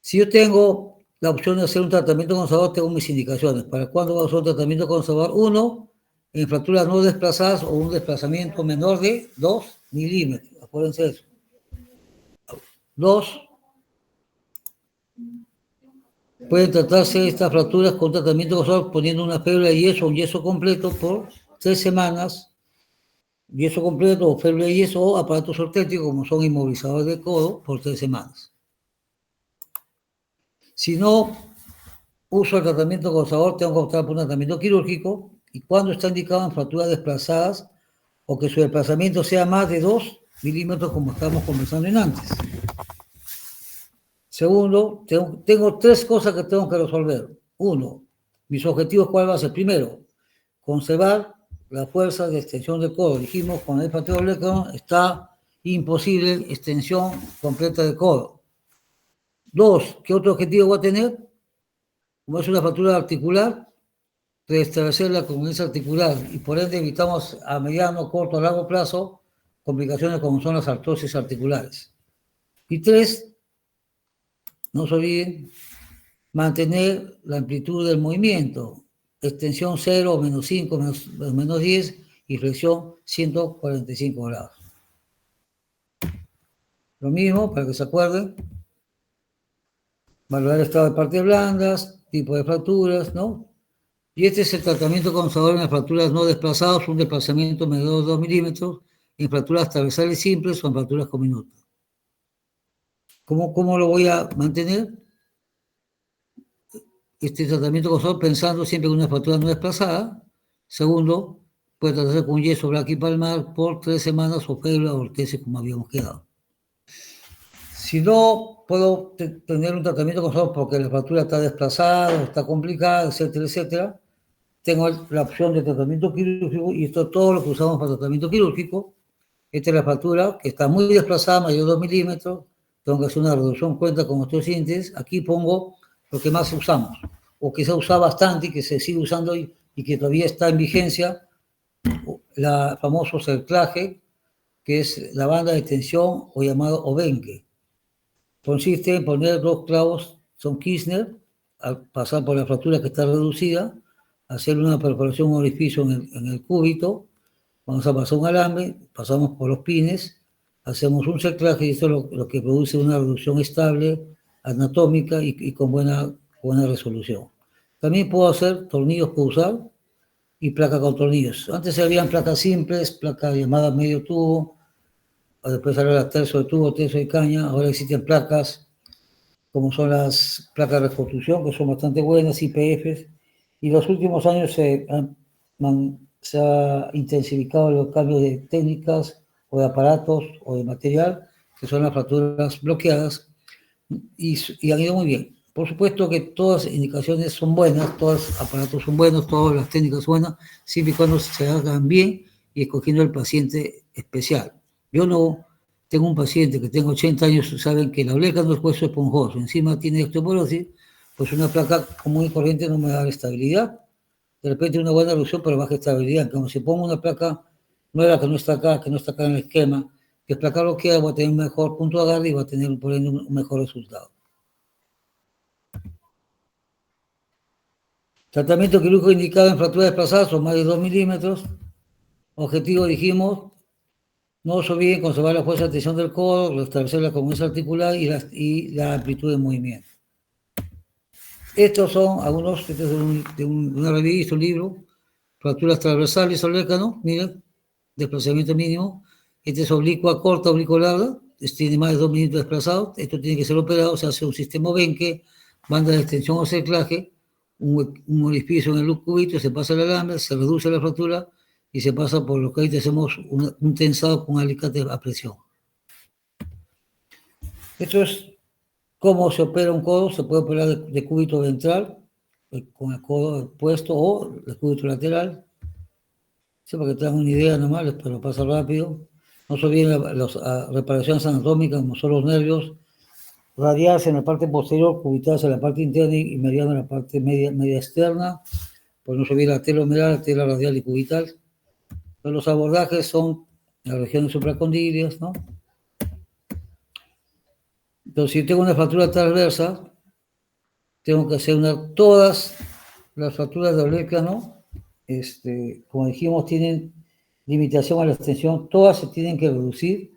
A: Si yo tengo la opción de hacer un tratamiento conservador, tengo mis indicaciones. ¿Para cuándo va a hacer un tratamiento conservador? Uno, en fracturas no desplazadas o un desplazamiento menor de 2 milímetros. Acuérdense de eso. 2. Pueden tratarse estas fracturas con tratamiento conservador poniendo una férula de yeso o un yeso completo por 3 semanas. Yeso completo o férula de yeso o aparatos ortéticos como son inmovilizadores de codo por 3 semanas. Si no uso el tratamiento conservador, tengo que optar por un tratamiento quirúrgico y cuando está indicado en fracturas desplazadas o que su desplazamiento sea más de 2 milímetros como estamos conversando en antes. Segundo, tengo 3 cosas que tengo que resolver. Uno, mis objetivos, ¿cuál va a ser? Primero, conservar la fuerza de extensión del codo. Dijimos, con el fractura de Olécano está imposible extensión completa del codo. 2, ¿qué otro objetivo voy a tener? Como es una fractura articular, restablecer la congruencia articular y por ende evitamos a mediano, corto, a largo plazo complicaciones como son las artrosis articulares. Y 3, no se olviden, mantener la amplitud del movimiento, extensión 0, menos 5, menos 10 y flexión 145 grados. Lo mismo, para que se acuerden, valorar el estado de partes blandas, tipo de fracturas, ¿no? Y este es el tratamiento conservador en las fracturas no desplazadas, un desplazamiento menor de 2 milímetros, en fracturas transversales simples o en fracturas cominutas. ¿Cómo lo voy a mantener? Este tratamiento conservador pensando siempre en una fractura no desplazada. Segundo, puede tratarse con yeso braquipalmar por 3 semanas o férula o ortesis como habíamos quedado. Si no puedo tener un tratamiento conservador porque la fractura está desplazada, está complicada, etcétera, etcétera, tengo la opción de tratamiento quirúrgico y esto es todo lo que usamos para tratamiento quirúrgico. Esta es la fractura que está muy desplazada, mayor de 2 milímetros, tengo que hacer una reducción cuenta con osteosíntesis. Aquí pongo lo que más usamos, o que se usa bastante y que se sigue usando y que todavía está en vigencia, el famoso cerclaje, que es la banda de tensión o llamado obenque. Consiste en poner 2 clavos, son Kirchner, al pasar por la fractura que está reducida, hacer una perforación, un orificio en el cúbito, vamos a pasar un alambre, pasamos por los pines, hacemos un cerclaje y esto es lo que produce una reducción estable, anatómica y con buena resolución. También puedo hacer tornillos, puedo usar, y placa con tornillos. Antes se habían placas simples, placas llamadas medio tubo, después salió la tercio de tubo, tercio de caña, ahora existen placas como son las placas de reconstrucción, que son bastante buenas, IPFs, y en los últimos años se ha intensificado los cambios de técnicas o de aparatos o de material, que son las fracturas bloqueadas, y han ido muy bien. Por supuesto que todas las indicaciones son buenas, todos los aparatos son buenos, todas las técnicas son buenas, siempre y cuando se hagan bien y escogiendo el paciente especial. Yo no tengo un paciente que tenga 80 años, saben que la oreja no es hueso esponjoso, encima tiene osteoporosis, pues una placa común y corriente no me va a dar estabilidad. De repente una buena reducción, pero baja estabilidad. Como si pongo una placa nueva que no está acá en el esquema, que es placa bloqueada, va a tener un mejor punto de agarre y va a tener por ende un mejor resultado. Tratamiento quirúrgico indicado en fracturas desplazadas son más de 2 milímetros. Objetivo, dijimos, no se olviden conservar la fuerza de tensión del codo, restablecer la congruencia articular y la amplitud de movimiento. Estos son algunos, este es una revista, un libro, fracturas transversales al lécano, miren, desplazamiento mínimo. Este es oblicua corta, oblicua larga, tiene más de 2 minutos desplazado. Esto tiene que ser operado, se hace un sistema Benke, banda de extensión o cerclaje, un orificio en el cubito, se pasa el alambre, se reduce la fractura y se pasa por lo que ahorita hacemos un tensado con alicate a presión. Esto es cómo se opera un codo. Se puede operar de cúbito ventral, con el codo puesto, o de cúbito lateral. Sí, para que tengan una idea nomás, pero pasa rápido. No se olviden las reparaciones anatómicas, como son los nervios, radiales en la parte posterior, cubitadas en la parte interna y mediana en la parte media externa. Pues no se olvide la tela humeral, la tela radial y cubital. Pero los abordajes son en las regiones supracondilias, ¿no? Entonces, si tengo una fractura transversa, tengo que hacer todas las fracturas del lécano, como dijimos, tienen limitación a la extensión, todas se tienen que reducir,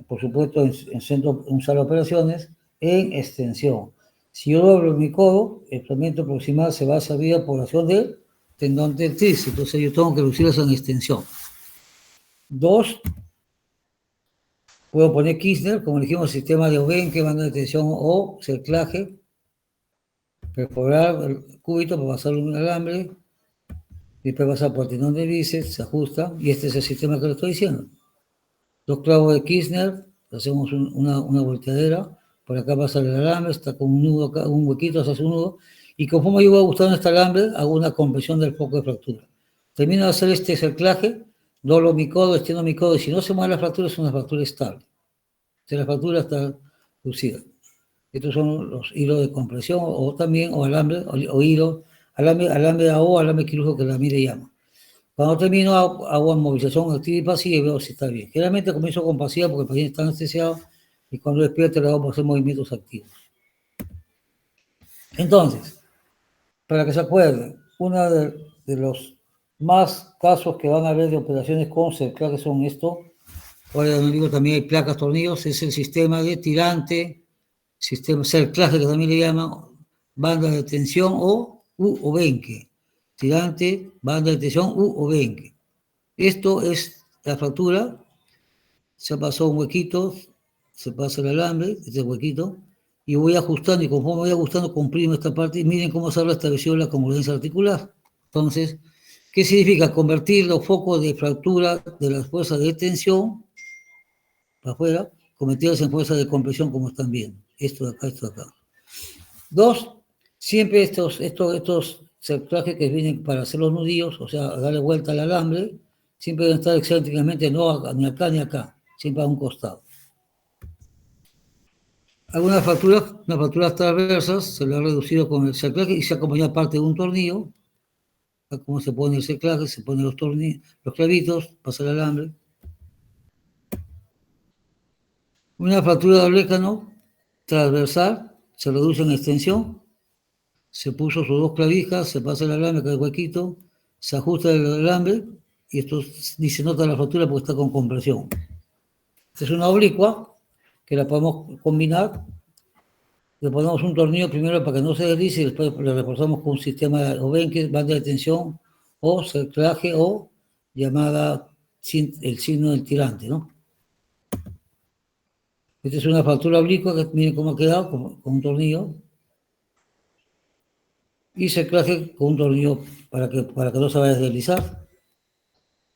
A: por supuesto, en sala de operaciones, en extensión. Si yo doblo mi codo, el tratamiento proximal se va a salir a población del tendón del tríceps, entonces yo tengo que reducirlas en extensión. 2, puedo poner Kirchner, como dijimos, sistema de Obenke, banda de tensión o cerclaje, perforar el cúbito para pasar un alambre, después pasa por el tendón de bíceps, se ajusta, y este es el sistema que le estoy diciendo. 2 clavos de Kirchner, hacemos una volteadera, por acá pasa el alambre, está con un nudo acá, un huequito, se hace un nudo, y conforme yo voy ajustando este alambre, hago una compresión del foco de fractura. Termino de hacer este cerclaje, doblo mi codo, extiendo mi codo, y si no se mueve la fractura, es una fractura estable. Si la fractura está lucida. Estos son los hilos de compresión, o también, o alambre, o hilo, alambre A o alambre quirúrgico, que la mire llama. Cuando termino, hago movilización activa y pasiva y veo si está bien. Generalmente comienzo con pasiva porque el paciente está anestesiado, y cuando despierta le hago para hacer movimientos activos. Entonces, para que se acuerden, uno de los más casos que van a ver de operaciones con cerclaje son esto. Ahora en el libro también hay placas, tornillos, es el sistema de tirante, sistema cerclaje que también le llaman, banda de tensión o Benke. Tirante, banda de tensión o Benke. Esto es la fractura, se pasó un huequito, se pasa el alambre, este huequito, y voy ajustando, y conforme voy ajustando, comprimo esta parte, y miren cómo se ha restablecido la congruencia articular. Entonces, ¿qué significa? Convertir los focos de fractura de las fuerzas de tensión para afuera, convertirlas en fuerzas de compresión, como están viendo. Esto de acá, esto de acá. 2, siempre estos cerclajes que vienen para hacer los nudillos, o sea, darle vuelta al alambre, siempre deben estar excéntricamente, no ni acá ni acá, siempre a un costado. Algunas fracturas transversas se le ha reducido con el cerclaje y se acompaña parte de un tornillo. Como se pone el cerclaje, se ponen los tornillos, los clavitos, pasa el alambre. Una fractura del lécano transversal se reduce en extensión, se puso sus 2 clavijas, se pasa el alambre, cada huequito, se ajusta el alambre y esto ni se nota la fractura porque está con compresión. Esta es una oblicua que la podemos combinar. Le ponemos un tornillo primero para que no se deslice y después le reforzamos con un sistema de Obenke, banda de tensión o cerclaje o llamada el signo del tirante, ¿no? Esta es una fractura oblicua que miren cómo ha quedado con un tornillo. Y cerclaje con un tornillo para que no se vaya a deslizar.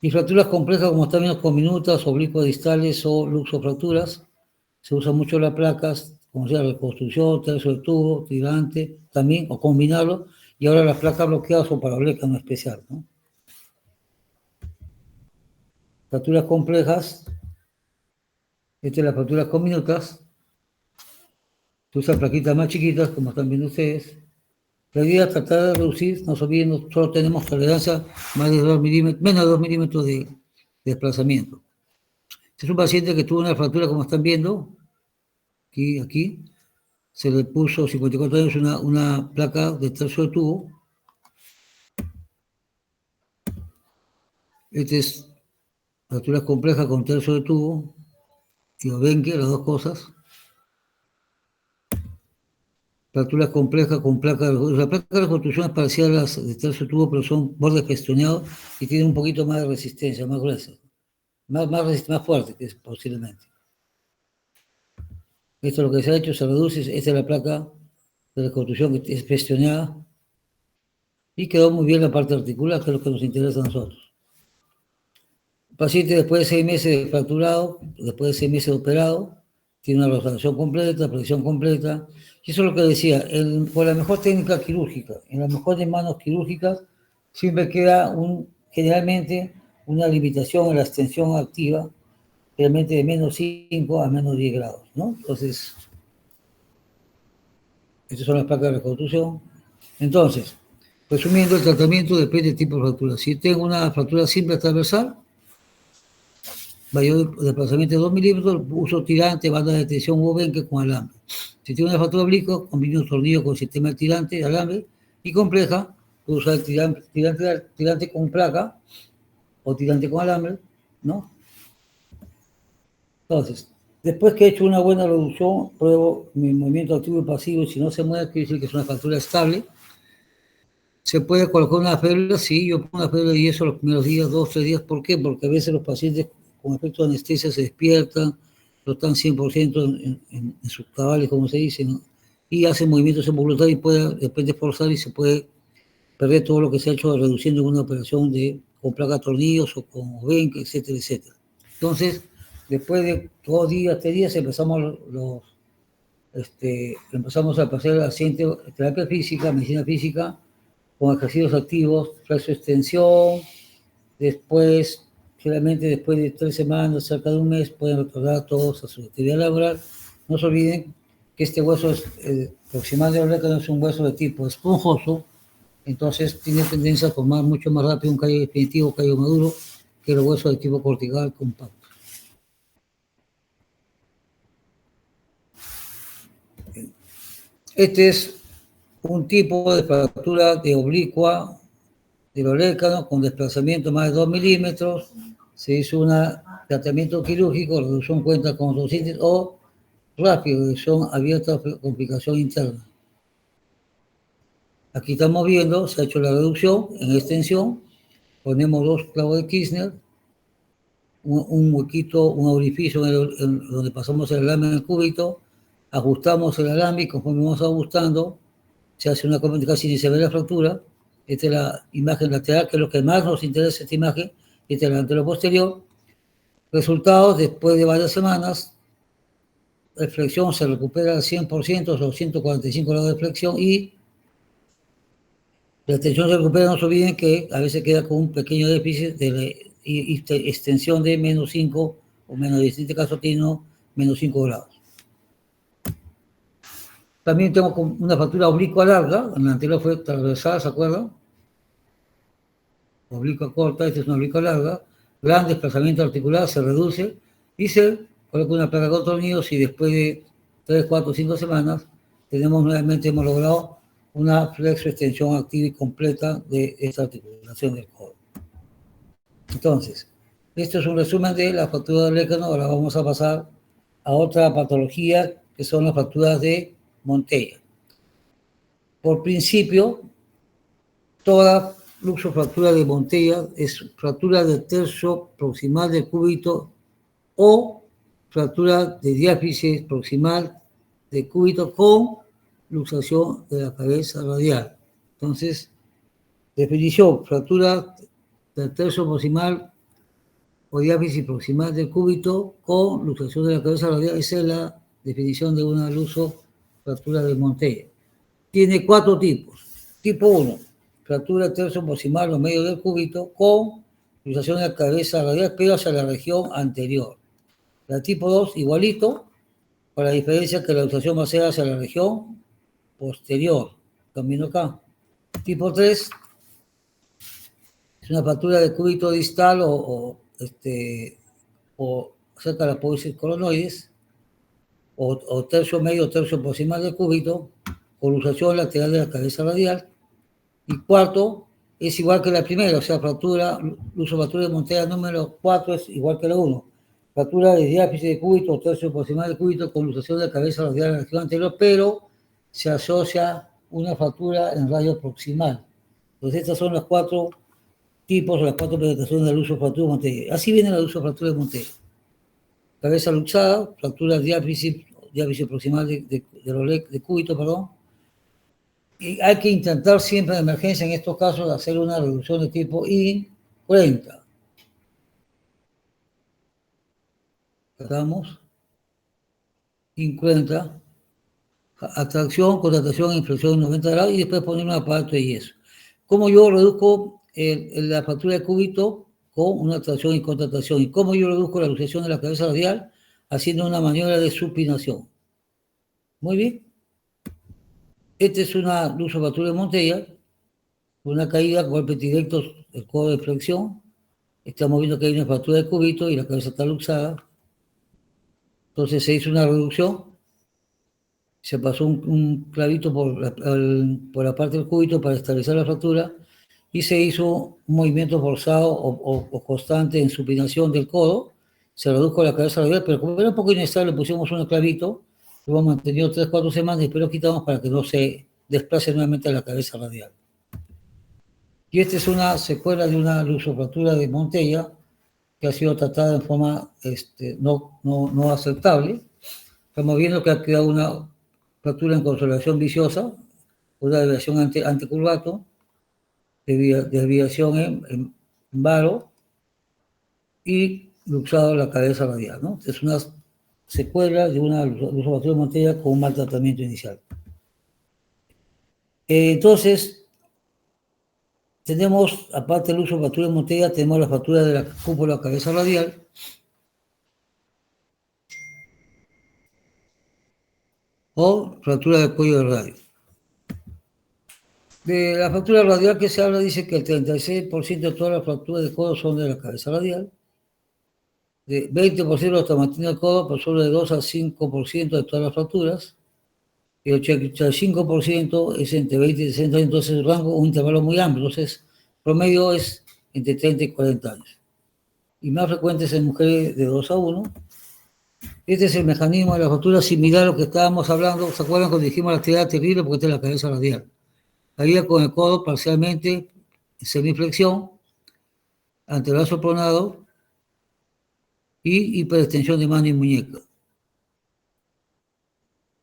A: Y fracturas complejas como están viendo, con minutas, oblicuas distales o luxofracturas. Se usa mucho las placas, como sea reconstrucción, tercio de tubo, tirante, también, o combinarlo. Y ahora las placas bloqueadas son para lécano especial, ¿no? Fracturas complejas. Esta es la fractura con minutas. Se usan plaquitas más chiquitas, como están viendo ustedes. La idea es tratar de reducir, no se olviden, solo tenemos tolerancia más de 2 milímetros, menos de 2 milímetros de desplazamiento. Este es un paciente que tuvo una fractura, como están viendo, aquí, se le puso 54 años una placa de tercio de tubo. Este es fractura compleja con tercio de tubo y Obenke, las dos cosas. fracturas complejas con placa. La placa de reconstrucción es parecida a las de tercio tubo, pero son bordes festoneados y tienen un poquito más de resistencia, más gruesa, más fuerte que es, posiblemente. Esto es lo que se ha hecho, se reduce, esta es la placa de reconstrucción que es festoneada y quedó muy bien la parte articular, que es lo que nos interesa a nosotros. El paciente después de 6 meses de fracturado, después de 6 meses de operado, tiene una restauración completa, presión completa, y eso es lo que decía, con la mejor técnica quirúrgica, en las mejores manos quirúrgicas, siempre queda generalmente una limitación en la extensión activa, realmente de menos 5 a menos 10 grados, ¿no? Entonces, estas son las placas de reconstrucción. Entonces, resumiendo, el tratamiento depende del tipo de fractura. Si tengo una fractura simple transversal, mayor desplazamiento de 2 milímetros, uso tirante, banda de tensión o benque con alambre. Si tengo una fractura oblicua, combino un tornillo con sistema de tirante, de alambre, y compleja, puedo usar tirante con placa o tirante con alambre, ¿no? Entonces, después que he hecho una buena reducción, pruebo mi movimiento activo y pasivo, si no se mueve, quiere decir que es una fractura estable. ¿Se puede colocar una férula? Sí, yo pongo una férula y eso los primeros días, 2, 3 días. ¿Por qué? Porque a veces los pacientes con efecto de anestesia se despiertan, no están 100% en sus cabales, como se dice, ¿no? Y hacen movimientos involuntarios y puede, depende de forzar y se puede perder todo lo que se ha hecho reduciendo en una operación con placa tornillos o con benque, etcétera, etcétera. Entonces, después de 2 días, 3 días, empezamos a pasar al paciente terapia física, medicina física, con ejercicios activos, flexo extensión, después, generalmente después de 3 semanas, cerca de un mes, pueden retornar todos a su actividad laboral. No se olviden que este hueso proximal de la oreja no es un hueso de tipo esponjoso, entonces tiene tendencia a formar mucho más rápido un callo definitivo, callo maduro, que los huesos de tipo cortical compacto. Este es un tipo de fractura de oblicua del orécano con desplazamiento más de 2 milímetros. Se hizo un tratamiento quirúrgico, reducción cuenta con docentes o rápido, reducción abierta, complicación interna. Aquí estamos viendo, se ha hecho la reducción en extensión, ponemos 2 clavos de Kirchner, un huequito, un orificio donde pasamos el alambre en el cúbito, ajustamos el alambre y conforme vamos ajustando, se hace una casi ni se ve la fractura. Esta es la imagen lateral, que es lo que más nos interesa, esta imagen. Esta es la antero-posterior. Resultados, después de varias semanas, la flexión se recupera al 100%, los 145 grados de flexión, y la extensión se recupera. No se olviden que a veces queda con un pequeño déficit de extensión de menos 5 o menos 10, en este caso tiene menos 5 grados. También tengo una fractura oblicua larga, en la anterior fue transversal, ¿se acuerdan? Oblicua corta, esta es una oblicua larga, gran desplazamiento articular, se reduce y se coloca una placa con tornillos, y después de 3, 4, 5 semanas hemos logrado una flexo-extensión activa y completa de esta articulación del codo. Entonces, esto es un resumen de la fractura del orécano. Ahora vamos a pasar a otra patología, que son las fracturas de Montella. Por principio, toda luxofractura de Montella es fractura del tercio proximal del cúbito o fractura de diáfisis proximal del cúbito con luxación de la cabeza radial. Entonces, definición: fractura del tercio proximal o diáfisis proximal del cúbito con luxación de la cabeza radial. Esa es la definición de una luxofractura de Montella. Tiene 4 tipos. Tipo 1, fractura tercio proximal o medio del cúbito con luxación de la cabeza radial, pero hacia la región anterior. La tipo 2, igualito, con la diferencia que la luxación va a ser hacia la región posterior. Camino acá. Tipo 3 es una fractura del cúbito distal o cerca de la apófisis coronoides, o tercio medio o tercio proximal del cúbito, con luxación lateral de la cabeza radial. Y cuarto es igual que la primera, o sea, luxofractura de Montella número 4 es igual que la 1. Fractura de diáfisis de cúbito o tercio proximal del cúbito con luxación de la cabeza radial en la región anterior, pero se asocia una fractura en radio proximal. Entonces, estas son los 4 tipos o las 4 presentaciones del uso de fractura de Montella. Así viene el uso de fractura de Montella. Cabeza luxada, fractura diáfisis proximal de cúbito, perdón. Y hay que intentar siempre en emergencia, en estos casos, hacer una reducción de tipo I40. Tratamos I40, atracción, contractación, inflexión en 90 grados y después poner un aparato de yeso. ¿Cómo yo reduzco la fractura de cúbito? Con una tracción y contractación. ¿Y cómo yo reduzco la luxación de la cabeza radial? Haciendo una maniobra de supinación. Muy bien. Esta es una luxofractura de Montella, una caída con golpes directos del codo de flexión. Estamos viendo que hay una fractura de cúbito y la cabeza está luxada. Entonces se hizo una reducción, se pasó un clavito por la parte del cúbito para estabilizar la fractura y se hizo un movimiento forzado o constante en supinación del codo. Se redujo la cabeza radial, pero como era un poco inestable, pusimos un clavito, lo hemos mantenido 3-4 semanas y después lo quitamos para que no se desplace nuevamente la cabeza radial. Y esta es una secuela de una luxofractura de Montella que ha sido tratada en forma no aceptable. Estamos viendo que ha quedado una fractura en consolidación viciosa, una desviación anticurvato, desviación en varo y luxado la cabeza radial, ¿no? Es una secuela de una luxofractura de Montella con un mal tratamiento inicial. Entonces, tenemos, aparte del uso de fractura de Montella, tenemos la fractura de la cúpula cabeza radial. O fractura del cuello del radio. De la fractura radial que se habla, dice que el 36% de todas las fracturas de codo son de la cabeza radial. De 20% los traumatismos del codo, pero solo de 2 al 5% de todas las fracturas. Y el 85% es entre 20 y 60 años, entonces el rango es un intervalo muy amplio. Entonces, promedio es entre 30 y 40 años. Y más frecuentes en mujeres de 2 a 1. Este es el mecanismo de la fractura similar a lo que estábamos hablando. ¿Se acuerdan cuando dijimos la actividad terrible? Porque esta es la cabeza radial. Caída con el codo parcialmente en semiflexión, antebrazo pronado y hiperextensión de mano y muñeca.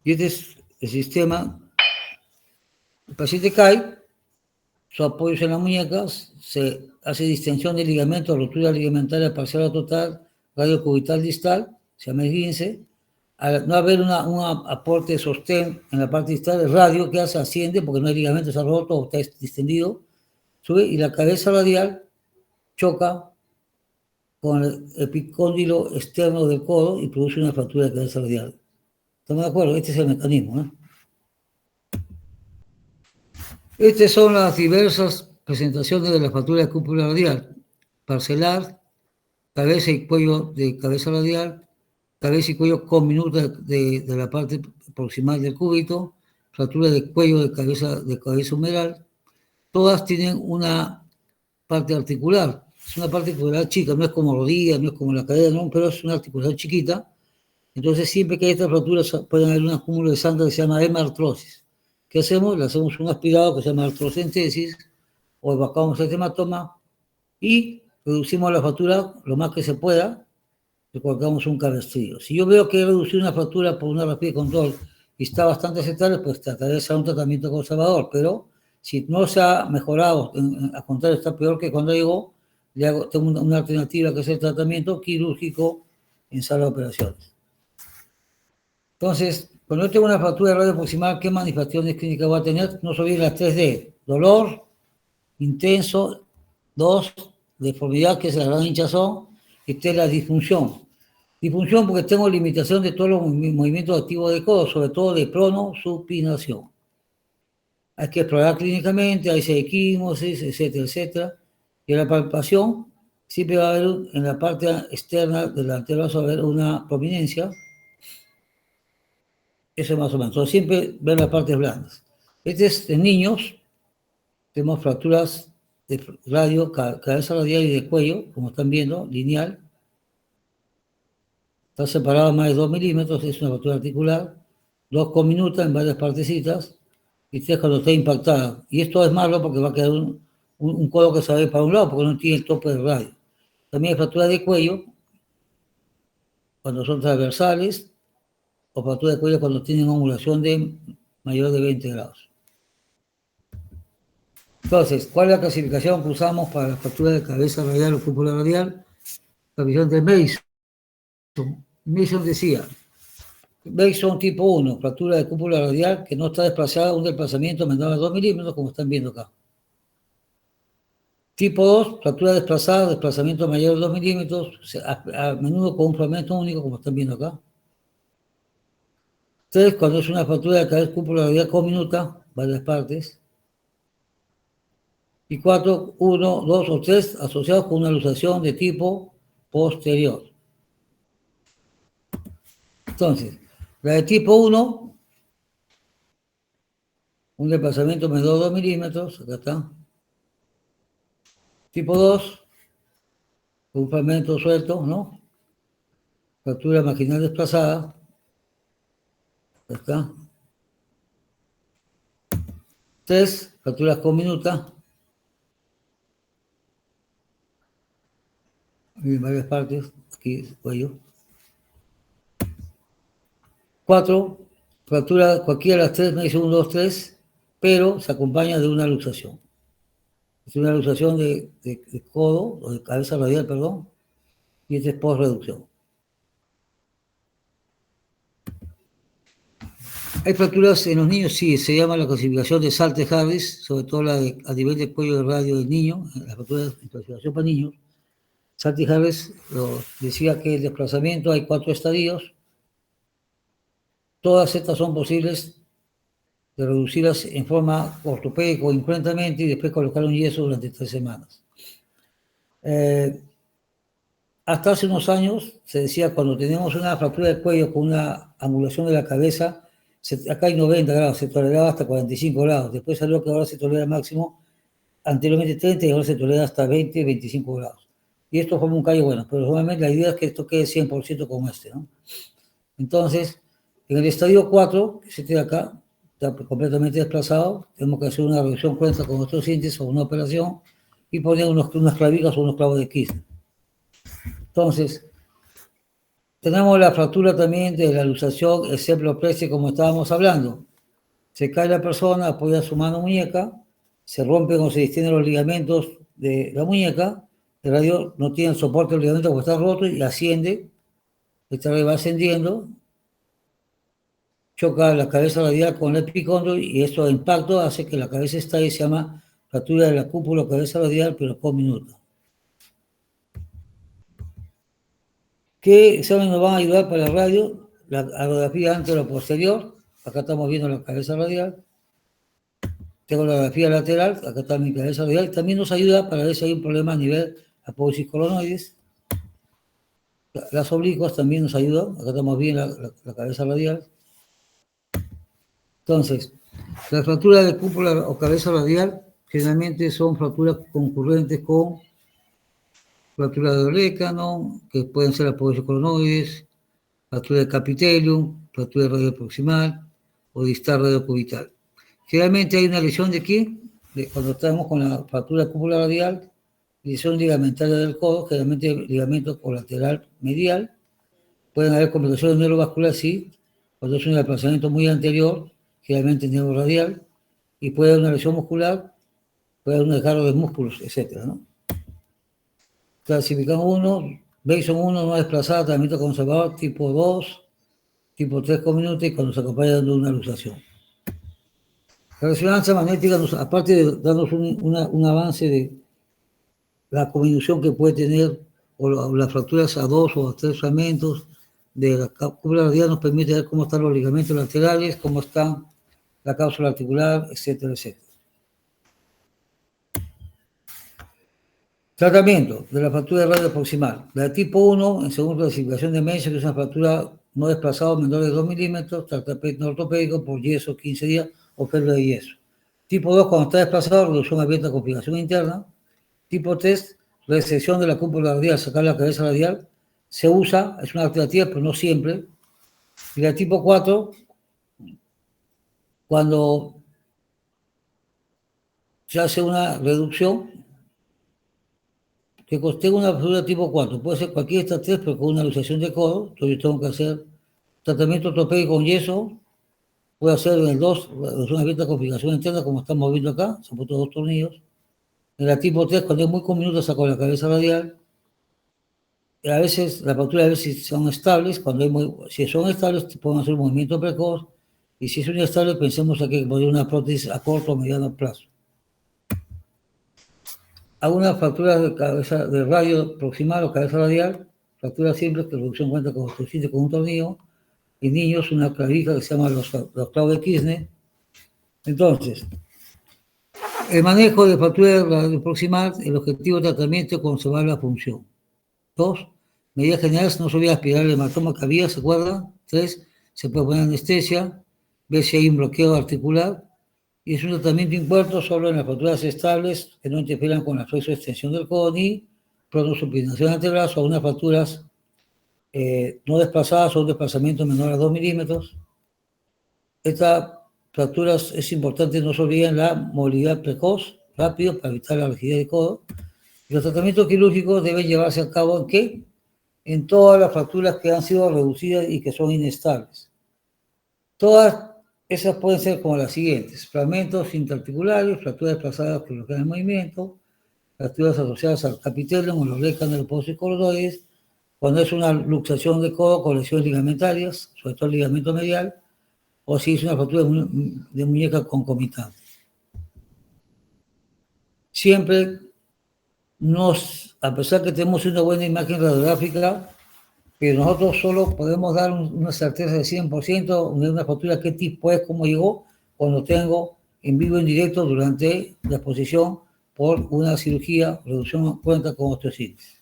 A: Y este es el sistema. El paciente cae, su apoyo es en las muñecas, se hace distensión del ligamento, rotura ligamentaria parcial o total, radio cubital distal, se llama esguince. Al no haber un aporte de sostén en la parte distal, el radio que hace asciende porque no hay ligamento, está roto o está distendido, sube y la cabeza radial choca con el epicóndilo externo del codo y produce una fractura de cabeza radial. ¿Estamos de acuerdo? Este es el mecanismo, ¿no? Estas son las diversas presentaciones de la fractura de cúpula radial. Parcelar, cabeza y cuello de cabeza radial, cabeza y cuello con minuta de la parte proximal del cúbito, fractura de cuello de cabeza humeral. Todas tienen una parte articular. Es una parte articular chica, no es como rodilla, no es como la cadera, no, pero es una articulación chiquita. Entonces, siempre que hay estas fracturas, pueden haber un acúmulo de sangre que se llama hemartrosis. ¿Qué hacemos? Le hacemos un aspirado que se llama artrocentesis, o evacuamos el hematoma y reducimos la fractura lo más que se pueda, le colocamos un cabestrillo. Si yo veo que he reducido una fractura por una rapidez de control y está bastante aceptable, pues trataré de hacer un tratamiento conservador, pero si no se ha mejorado, al contrario, está peor que cuando llegó, tengo una alternativa que es el tratamiento quirúrgico en sala de operaciones. Entonces, cuando yo tengo una fractura de radio proximal, ¿qué manifestaciones clínicas voy a tener? No se olviden las 3D. Dolor intenso, 2, deformidad, que es la gran hinchazón, y 3, la disfunción. Disfunción porque tengo limitación de todos los movimientos activos de codo, sobre todo de pronosupinación. Hay que explorar clínicamente, hay equimosis, etcétera, etcétera. Y en la palpación, siempre va a haber en la parte externa del antebrazo va a haber una prominencia. Eso es más o menos. Entonces, siempre ver las partes blandas. Este es en niños. Tenemos fracturas de radio, cabeza radial y de cuello, como están viendo, lineal. Está separado a más de 2 milímetros, es una fractura articular. 2 cominutas en varias partecitas, y 3 cuando está impactada. Y esto es malo porque va a quedar un codo que se va a ir para un lado porque no tiene el tope de radio. También hay fracturas de cuello cuando son transversales, o fracturas de cuello cuando tienen angulación de mayor de 20 grados. Entonces, ¿cuál es la clasificación que usamos para la fractura de cabeza radial o cúpula radial? La visión de Mason. Mason decía, Mason tipo 1, fractura de cúpula radial que no está desplazada a un desplazamiento menor a 2 milímetros, como están viendo acá. Tipo 2, fractura desplazada, desplazamiento mayor de 2 milímetros, a menudo con un fragmento único, como están viendo acá. 3, cuando es una fractura de cabeza cúpula radial cominuta, varias partes. Y 4, 1, 2 o 3 asociados con una luxación de tipo posterior. Entonces, la de tipo 1, un desplazamiento menor de 2 milímetros, acá está. Tipo 2, un fragmento suelto, ¿no? Fractura marginal desplazada, acá está. 3, fracturas cominutas, en varias partes, aquí cuello. 4, fractura cualquiera de las 3, me dice 1, 2, 3, pero se acompaña de una luxación. Es una luxación de codo, o de cabeza radial, perdón, y este es post-reducción. ¿Hay fracturas en los niños? Sí, se llama la clasificación de Salte-Harris, sobre todo a nivel del cuello de radio del niño, la fractura de clasificación para niños. Salte-Harris decía que el desplazamiento hay 4 estadios. Todas estas son posibles de reducirlas en forma ortopédica o imprentamente y después colocar un yeso durante 3 semanas. Hasta hace unos años se decía cuando tenemos una fractura del cuello con una angulación de la cabeza, acá hay 90 grados, se toleraba hasta 45 grados. Después salió que ahora se tolera máximo, anteriormente 30 y ahora se tolera hasta 20, 25 grados. Y esto forma un callo bueno, pero normalmente la idea es que esto quede 100% como este, ¿no? Entonces, en el estadio 4, que se tiene acá, está completamente desplazado, tenemos que hacer una reducción cruenta con nuestros dientes o una operación y poner unas clavijas o unos clavos de quiste. Entonces, tenemos la fractura también de la luxación exemplo-preste, como estábamos hablando. Se cae la persona, apoya su mano muñeca, se rompen o se distienden los ligamentos de la muñeca, el radio no tiene soporte del ligamento porque está roto y asciende, esta vez va ascendiendo, choca la cabeza radial con el epicóndilo y esto de impacto hace que la cabeza estalle, se llama fractura de la cúpula o cabeza radial, pero cominuta. ¿Qué examen nos van a ayudar para la radio? La radiografía antero-posterior, acá estamos viendo la cabeza radial. Tengo la radiografía lateral, acá está mi cabeza radial. También nos ayuda para ver si hay un problema a nivel apófisis colonoides. Las oblicuas también nos ayudan, acá estamos viendo la cabeza radial. Entonces, las fracturas de cúpula o cabeza radial generalmente son fracturas concurrentes con fractura de olecano, que pueden ser apófisis colonoides, fractura de capitelium, fractura de radio proximal o distal radiocubital. Generalmente hay una lesión de qué? Cuando estamos con la fractura de cúpula radial, lesión ligamentaria del codo, generalmente ligamento colateral medial. Pueden haber complicaciones neurovasculares, sí, cuando es un desplazamiento muy anterior, generalmente neuroradial, y puede haber una lesión muscular, puede haber un desgarro de músculos, etc., ¿no? Clasificamos 1, Mason 1 no desplazada, tratamiento conservador, tipo 2, tipo 3 cominutas y cuando se acompaña de una luxación. La resonancia magnética, aparte de darnos un avance de la combinación que puede tener o las fracturas a 2 o a 3 fragmentos de la cúpula radial, nos permite ver cómo están los ligamentos laterales, cómo está la cápsula articular, etcétera, etcétera. Tratamiento de la fractura de radio proximal. La de tipo 1, en segunda clasificación de Mason, que es una fractura no desplazada menor de 2 milímetros, tratamiento ortopédico por yeso 15 días o pérdida de yeso. Tipo 2, cuando está desplazado, reducción abierta, complicación interna. Tipo 3, resección de la cúpula radial, sacar la cabeza radial. Se usa, es una alternativa, pero no siempre. Y la tipo 4, Cuando se hace una reducción, que tenga una fractura tipo 4, puede ser cualquier de estas tres, pero con una luxación de codo, entonces tengo que hacer tratamiento ortopédico con yeso, puede hacer en el 2, una abierta configuración interna, como estamos viendo acá, se han puesto 2 tornillos. En la tipo 3, cuando es muy conminuta, saco la cabeza radial. A veces, la fractura a veces son estables, si son estables, pueden hacer un movimiento precoz, y si es inestable, pensemos que hay que poner una prótesis a corto o mediano plazo. Algunas fracturas de cabeza de radio proximal o cabeza radial, fracturas simples que reducción cuenta con un tornillo, en niños una clavija que se llama los clavos de Kirchner. Entonces, el manejo de fractura radio proximal, el objetivo de tratamiento es conservar la función. 2, medidas generales, no se olvide aspirar el hematoma que había, ¿se acuerdan? 3, se puede poner anestesia, ver si hay un bloqueo articular, y es un tratamiento impuesto solo en las fracturas estables que no interfieran con la flexo extensión del codo ni pronosupinación antebrazo, o unas fracturas no desplazadas o un desplazamiento menor a 2 milímetros. Estas fracturas es importante no se olviden la movilidad precoz, rápido, para evitar la rigidez del codo. Los tratamientos quirúrgicos deben llevarse a cabo ¿en qué? En todas las fracturas que han sido reducidas y que son inestables. Todas esas pueden ser como las siguientes: fragmentos intraarticulares, fracturas desplazadas que bloquean el movimiento, fracturas asociadas al capitellum o los canaloposos y coroides, cuando es una luxación de codo con lesiones ligamentarias, sobre todo el ligamento medial, o si es una fractura de muñeca concomitante. Siempre a pesar que tenemos una buena imagen radiográfica, que nosotros solo podemos dar una certeza de 100% de una fractura, qué tipo es, cómo llegó, cuando tengo en vivo, en directo, durante la exposición por una cirugía, reducción cuenta con osteositis.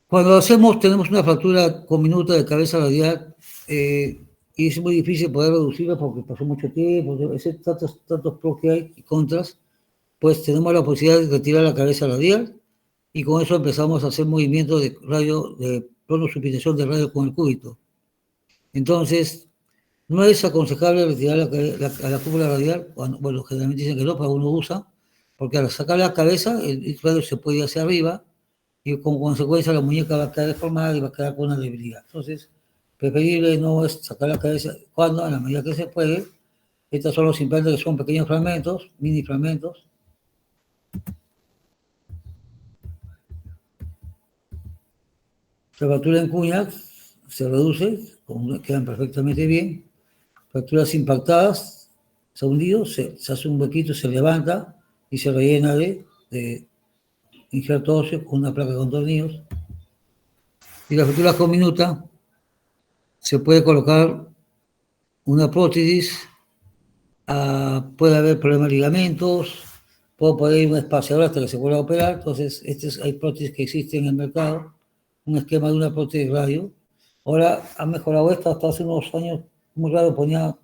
A: Cuando tenemos una fractura conminuta de cabeza radial, y es muy difícil poder reducirla porque pasó mucho tiempo, tantos pros que hay y contras, pues tenemos la posibilidad de retirar la cabeza radial, y con eso empezamos a hacer movimientos de pronosupinación de radio con el cúbito. Entonces, no es aconsejable retirar la cúpula radial, bueno, generalmente dicen que no, pero uno usa, porque al sacar la cabeza, el radio se puede ir hacia arriba, y como consecuencia la muñeca va a quedar deformada y va a quedar con una debilidad. Entonces, preferible no es sacar la cabeza cuando, a la medida que se puede. Estos son los implantes que son pequeños fragmentos, mini fragmentos. La fractura en cuña se reduce, quedan perfectamente bien. Fracturas impactadas, se ha hundido, se hace un huequito, se levanta y se rellena de injerto óseo con una placa con tornillos. Y la fractura conminuta se puede colocar una prótesis, puede haber problemas de ligamentos, puede poner un espaciador hasta que se vuelva a operar. Entonces, hay prótesis que existen en el mercado, un esquema de una prótesis radio. Ahora ha mejorado esto, hasta hace unos años muy raro ponía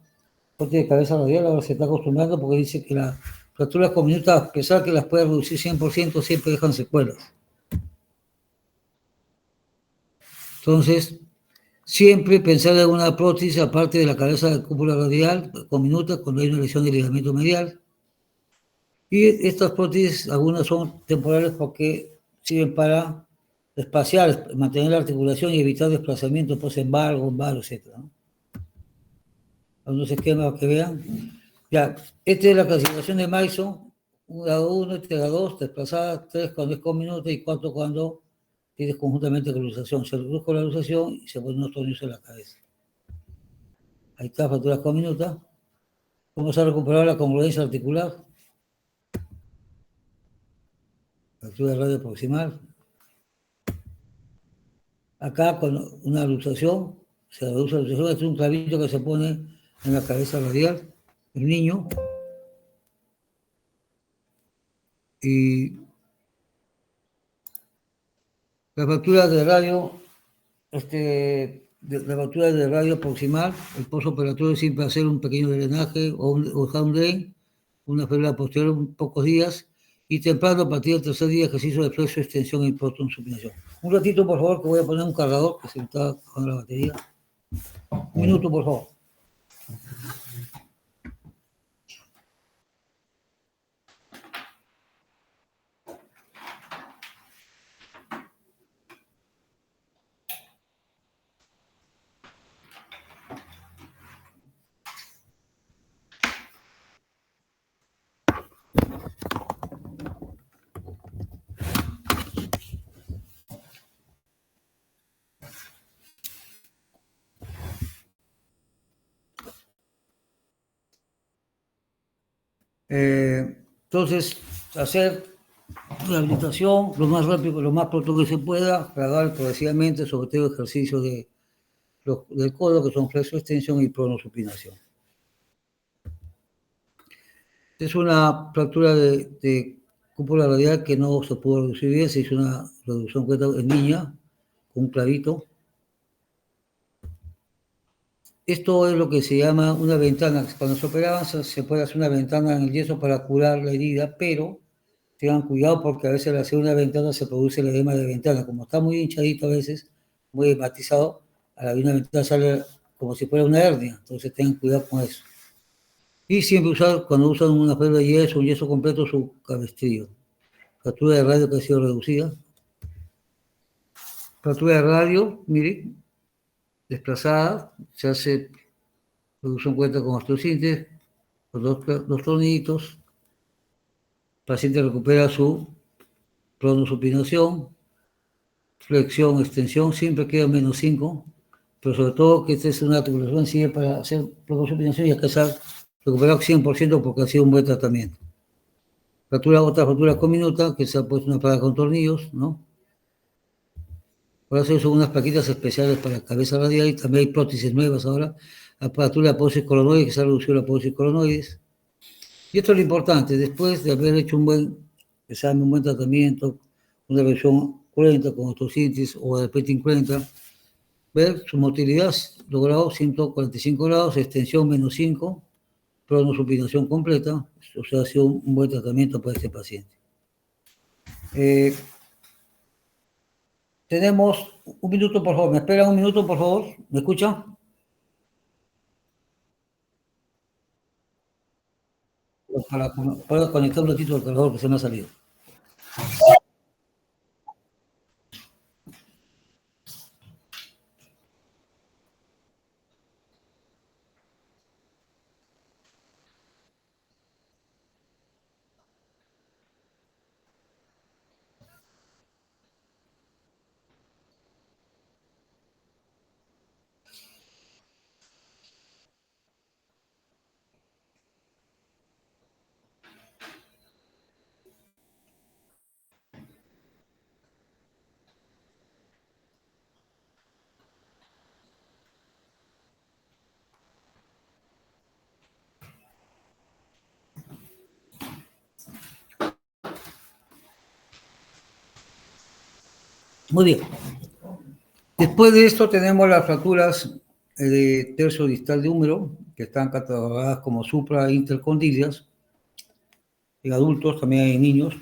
A: prótesis de cabeza radial, ahora se está acostumbrando porque dice que las fracturas conminutas, a pesar que las puede reducir 100%, siempre dejan secuelas. Entonces, siempre pensar en una prótesis aparte de la cabeza de cúpula radial conminuta cuando hay una lesión del ligamento medial. Y estas prótesis, algunas son temporales porque sirven para espaciar, mantener la articulación y evitar desplazamientos post-embargo, etc. ¿no? Algunos esquemas que vean. Ya, esta es la clasificación de Mason: grado 1, grado 2, desplazada, 3 cuando es conminuta y 4 cuando tienes conjuntamente con luxación. Se redujo la luxación y se pone unos tornillos en la cabeza. Ahí está, fracturas conminutas. Vamos a recuperar la congruencia articular. Fractura radio proximal. Acá con una luxación, se reduce la luxación, es un clavito que se pone en la cabeza radial, el niño. Y la fractura de radio, la fractura de radio proximal, el postoperatorio siempre hacer un pequeño drenaje o dejar un drain, una férula posterior pocos días, y temprano a partir del tercer día ejercicio de flexo, extensión y supinación. Un ratito, por favor, que voy a poner un cargador que se me está bajando la batería. Un minuto, por favor. Entonces, hacer rehabilitación lo más rápido, lo más pronto que se pueda, gradual, progresivamente, sobre todo ejercicios del codo, que son flexo-extensión y pronosupinación. Es una fractura de cúpula radial que no se pudo reducir bien, se hizo una reducción en niña, con un clavito. Esto es lo que se llama una ventana. Cuando se operaban se puede hacer una ventana en el yeso para curar la herida, pero tengan cuidado porque a veces al hacer una ventana se produce el edema de ventana. Como está muy hinchadito a veces, muy hematizado, a la una ventana sale como si fuera una hernia. Entonces tengan cuidado con eso. Y siempre usar, cuando usan una fibra de yeso, un yeso completo, su cabestrillo. Fractura de radio que ha sido reducida. Fractura de radio, mire, desplazada, se hace reducción cuenta con osteosíntesis, con dos tornillitos. El paciente recupera su pronosupinación, flexión, extensión, siempre queda menos 5, pero sobre todo que esta es una articulación sirve para hacer pronosupinación y alcanzar recuperar 100% porque ha sido un buen tratamiento. Otra fractura cominuta, que se ha puesto una placa con tornillos, ¿no? Ahora se usan unas plaquitas especiales para la cabeza radial y también hay prótesis nuevas ahora, la fractura de apófisis coronoides, que se ha reducido la apófisis coronoides. Y esto es lo importante, después de haber hecho un buen examen, un buen tratamiento, una revisión cruenta con osteosíntesis o de repente incruenta, ver su motilidad logrado 145 grados, extensión menos 5, pronosupinación completa, o sea, ha sido un buen tratamiento para este paciente. Tenemos un minuto, por favor. ¿Me esperan un minuto, por favor? ¿Me escuchan? Para conectar un ratito al cargador que se me ha salido. Muy bien. Después de esto tenemos las fracturas de tercio distal de húmero, que están catalogadas como supra-intercondilias. En adultos, también hay niños.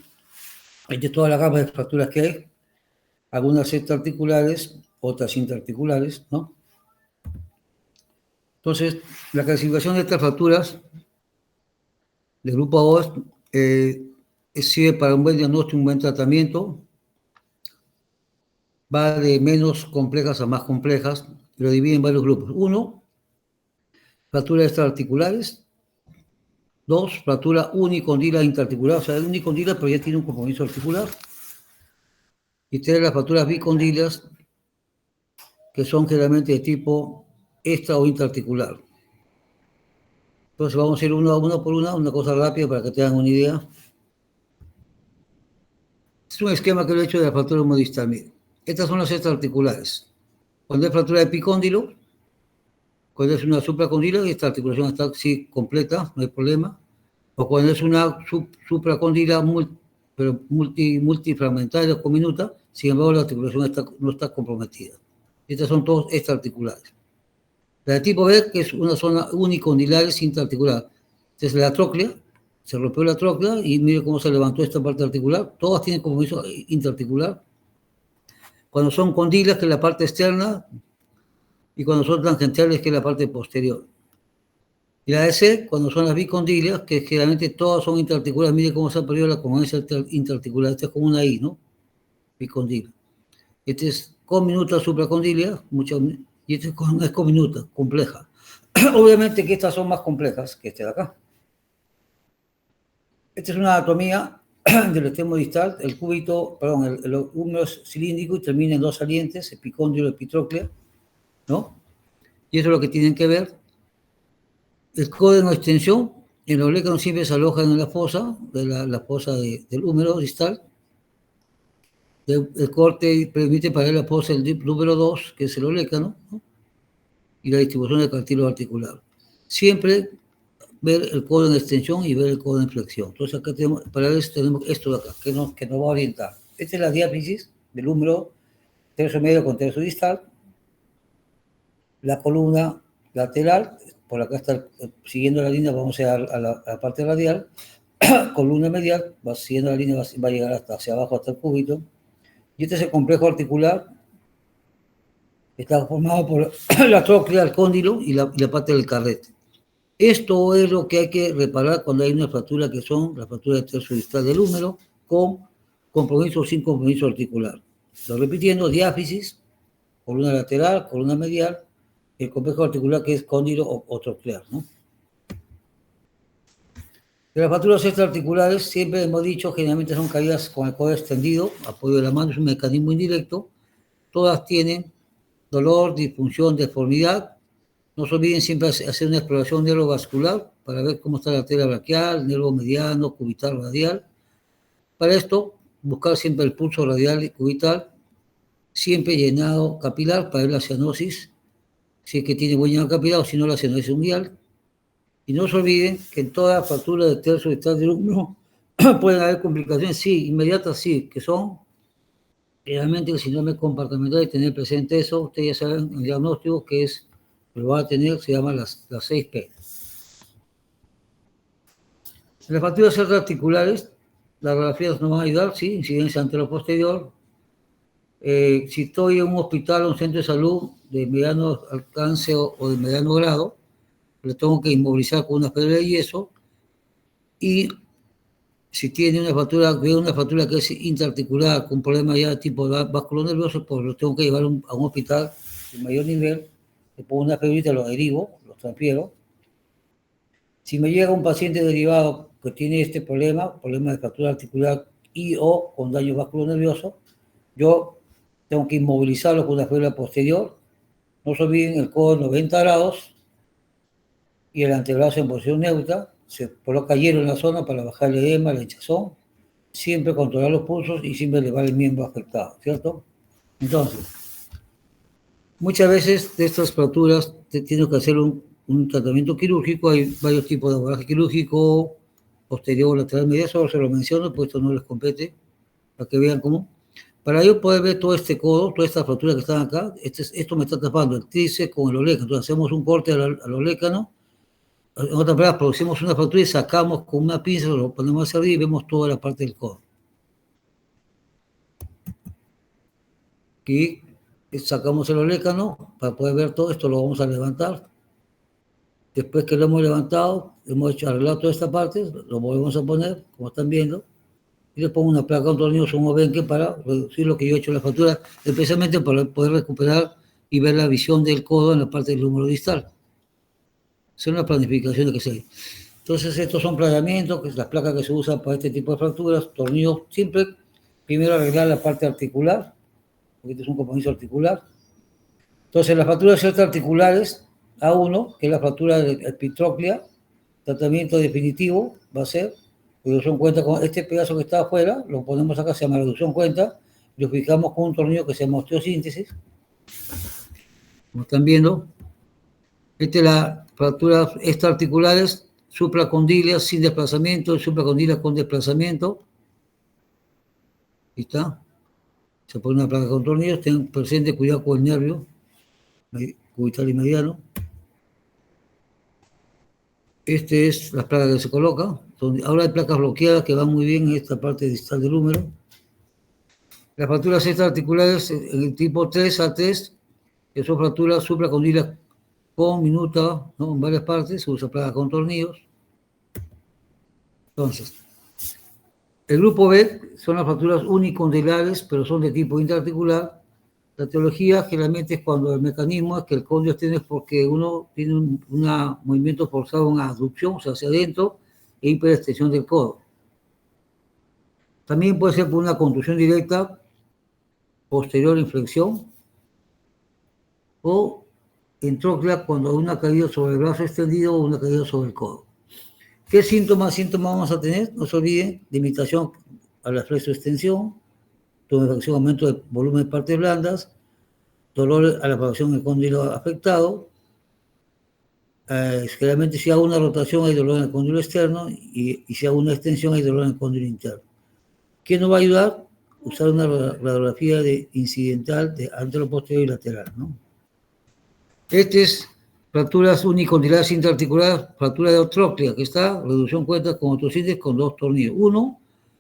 A: Hay de toda la gama de fracturas que hay. Algunas extraarticulares, otras intraarticulares, ¿no? Entonces, la clasificación de estas fracturas del grupo 2 sirve para un buen diagnóstico, un buen tratamiento. Va de menos complejas a más complejas, lo divide en varios grupos. 1, fracturas extraarticulares. 2, fractura unicondila intraarticular, o sea, es unicondila, pero ya tiene un compromiso articular. Y 3, las fracturas bicondilas, que son generalmente de tipo extra o intraarticular. Entonces vamos a ir uno por una cosa rápida para que tengan una idea. Es un esquema que lo he hecho de la fractura hemodistal. Estas son las extraarticulares. Cuando hay fractura de epicóndilo, cuando es una supracondila, esta articulación está sí, completa, no hay problema. O cuando es una supracondila pero multifragmentaria o minuta, sin embargo la articulación no está comprometida. Estas son todas extraarticulares. La de tipo B, que es una zona unicondilar intraarticular. Entonces la tróclea, se rompió la tróclea y mire cómo se levantó esta parte articular. Todas tienen compromiso intraarticular. Cuando son condilas, que es la parte externa, y cuando son tangentiales, que es la parte posterior. Y la DC, cuando son las bicondilias, que generalmente todas son interarticulares, mire cómo se ha perdido la congruencia interarticular, esta es como una I, ¿no? Bicondilia. Este es conminuta supracondilia, y este es conminuta, compleja. Obviamente que estas son más complejas que este de acá. Esta es una anatomía del extremo distal, el cúbito, perdón, el húmero es cilíndrico y termina en dos salientes, epicóndilo y epitróclea, ¿no? Y eso es lo que tienen que ver. El códeno de extensión, en los olécanos siempre se alojan en la fosa, la fosa del húmero distal. El corte permite para la fosa el número 2, que es el olécano, ¿no? Y la distribución del cartílago articular. Siempre ver el códeno de extensión y ver el códeno de flexión. Entonces acá tenemos, para eso tenemos esto de acá, que nos va a orientar. Esta es la diáfisis del húmero tercio medio con tercio distal, la columna lateral, por acá está siguiendo la línea, vamos a la parte radial, columna medial, va siguiendo la línea, va a llegar hasta hacia abajo, hasta el cúbito, y este es el complejo articular, está formado por la tróclea, el cóndilo y la parte del carrete. Esto es lo que hay que reparar cuando hay una fractura que son las fracturas del tercio distal del húmero, con compromiso o sin compromiso articular. Lo repitiendo, diáfisis, columna lateral, columna medial, el complejo articular que es cóndilo o troclear, ¿no? De las fracturas extraarticulares, siempre hemos dicho, generalmente son caídas con el codo extendido, apoyo de la mano, es un mecanismo indirecto. Todas tienen dolor, disfunción, deformidad. No se olviden siempre hacer una exploración neurovascular para ver cómo está la arteria braquial, nervio mediano, cubital, radial. Para esto, buscar siempre el pulso radial y cubital, siempre llenado capilar para ver la cianosis, si es que tiene buen llenado capilar o si no la cianosis unguial. Y no se olviden que en toda fractura del tercio distal del húmero pueden haber complicaciones, sí, inmediatas, sí, que son realmente el síndrome compartimental y tener presente eso. Ustedes ya saben el diagnóstico que es, lo va a tener, se llama las 6P. En las fracturas articulares, las radiografías nos van a ayudar, sí, incidencia anteroposterior. Si estoy en un hospital o un centro de salud de mediano alcance o de mediano grado, lo tengo que inmovilizar con una piedra de yeso, y si tiene una fractura que es interarticular con problemas ya de tipo vascular nervioso, pues lo tengo que llevar a un hospital de mayor nivel, le pongo una piedrita, lo derivo, lo transfiero. Si me llega un paciente derivado que tiene este problema de fractura articular y o con daño vascular nervioso, yo tengo que inmovilizarlo con una férula posterior. No se olviden el codo 90 grados y el antebrazo en posición neutra. Se coloca hielo en la zona para bajar el edema, la hinchazón, siempre controlar los pulsos y siempre elevar el miembro afectado, ¿cierto? Entonces, muchas veces de estas fracturas tienes que hacer un tratamiento quirúrgico. Hay varios tipos de abordaje quirúrgico, posterior, lateral, medial, solo se lo menciono, pues esto no les compete, para que vean cómo. Para yo poder ver todo este codo, todas estas fracturas que están acá, esto me está tapando el tríceps con el olécano. Entonces hacemos un corte al olécano. En otras palabras, producimos una fractura y sacamos con una pinza, lo ponemos hacia arriba y vemos toda la parte del codo. Aquí sacamos el olécano para poder ver todo esto, lo vamos a levantar. Después que lo hemos levantado, hemos arreglado toda esta parte, lo volvemos a poner, como están viendo, y le pongo una placa, un tornillo, un obenque para reducir lo que yo he hecho en la fractura, especialmente para poder recuperar y ver la visión del codo en la parte del húmero distal. Es una planificación de que se hay. Entonces, estos son planeamientos, que es las placas que se usan para este tipo de fracturas, tornillos, siempre, primero arreglar la parte articular, porque este es un compromiso articular. Entonces, las fracturas articulares, A1, que es la fractura de epitróclea, tratamiento definitivo va a ser reducción cuenta con este pedazo que está afuera, lo ponemos acá, se llama reducción cuenta, y lo fijamos con un tornillo que se llama osteosíntesis. Como están viendo, esta es la fractura extraarticulares, supracondilias sin desplazamiento, y supracondilias con desplazamiento. Ahí está. Se pone una placa con tornillos, ten presente cuidado con el nervio cubital y mediano. Este es las placas que se colocan. Ahora hay placas bloqueadas que van muy bien en esta parte distal del húmero. Las fracturas extraarticulares en el tipo 3 a 3, que son fracturas supracondilias con minuta, ¿no? En varias partes, se usa placa con tornillos. Entonces, el grupo B son las fracturas unicondrilares, pero son de tipo interarticular. La etiología generalmente es cuando el mecanismo es que el cóndilo externo es porque uno tiene un movimiento forzado, una abducción, o sea, hacia adentro, e hiperextensión del codo. También puede ser por una contusión directa, posterior inflexión, o en tróclea cuando hay una caída sobre el brazo extendido o una caída sobre el codo. ¿Qué síntomas vamos a tener? No se olviden, limitación a la flexoextensión, tumefacción, aumento de volumen de partes blandas, dolor a la apagación del cóndilo afectado. Generalmente si hago una rotación hay dolor en el cóndilo externo y si hago una extensión hay dolor en el cóndilo interno. ¿Qué nos va a ayudar? Usar una radiografía incidental de anteroposterior y lateral, ¿no? Este es fracturas unicondrilares interarticulares, fractura de tróclea, que está, reducción cuenta con osteosíntesis con 2 tornillos. Uno,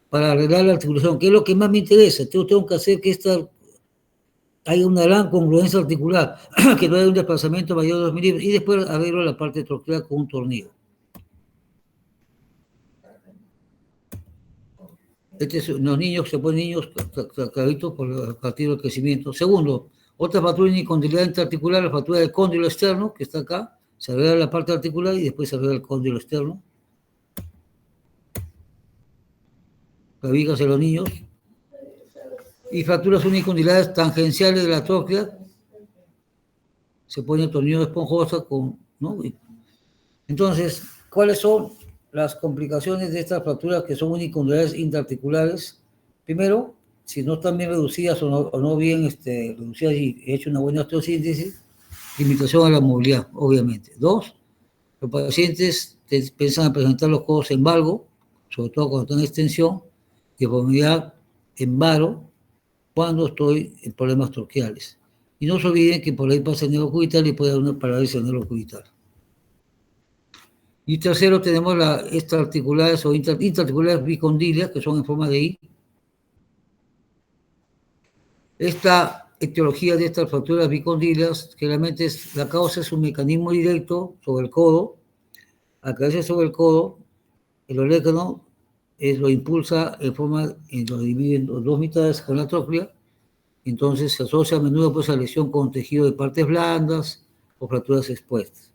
A: para arreglar la articulación, que es lo que más me interesa. Tengo que hacer que haya una gran congruencia articular, que no haya un desplazamiento mayor de 2 milímetros, y después arreglo la parte troclear con un tornillo. Los niños se ponen niños claritos por el partido del crecimiento. Segundo, otra fractura unicondrilar interarticular, la fractura del cóndilo externo, que está acá, se arregla la parte articular y después se arregla el cóndilo externo. Ubícase los niños. Y fracturas unicondrilares tangenciales de la tróclea, se pone el tornillo esponjosa con, ¿no? Entonces, ¿cuáles son las complicaciones de estas fracturas que son unicondrilares interarticulares? Primero, si no están bien reducidas o no bien reducidas y hecho una buena osteosíntesis, limitación a la movilidad, obviamente. Dos, los pacientes piensan en presentar los codos en valgo, sobre todo cuando están en extensión, deformidad en varo, cuando estoy en problemas troqueales. Y no se olviden que por ahí pasa el nervio cubital y puede haber una parálisis del nervio cubital. Y tercero, tenemos las extraarticulares o interarticulares bicondilias, que son en forma de I. Esta etiología de estas fracturas bicondilias, generalmente la causa es un mecanismo directo sobre el codo. Al caerse sobre el codo, el olecano lo impulsa lo divide en dos mitades con la tróclea. Entonces se asocia a menudo pues, a lesión con tejido de partes blandas o fracturas expuestas.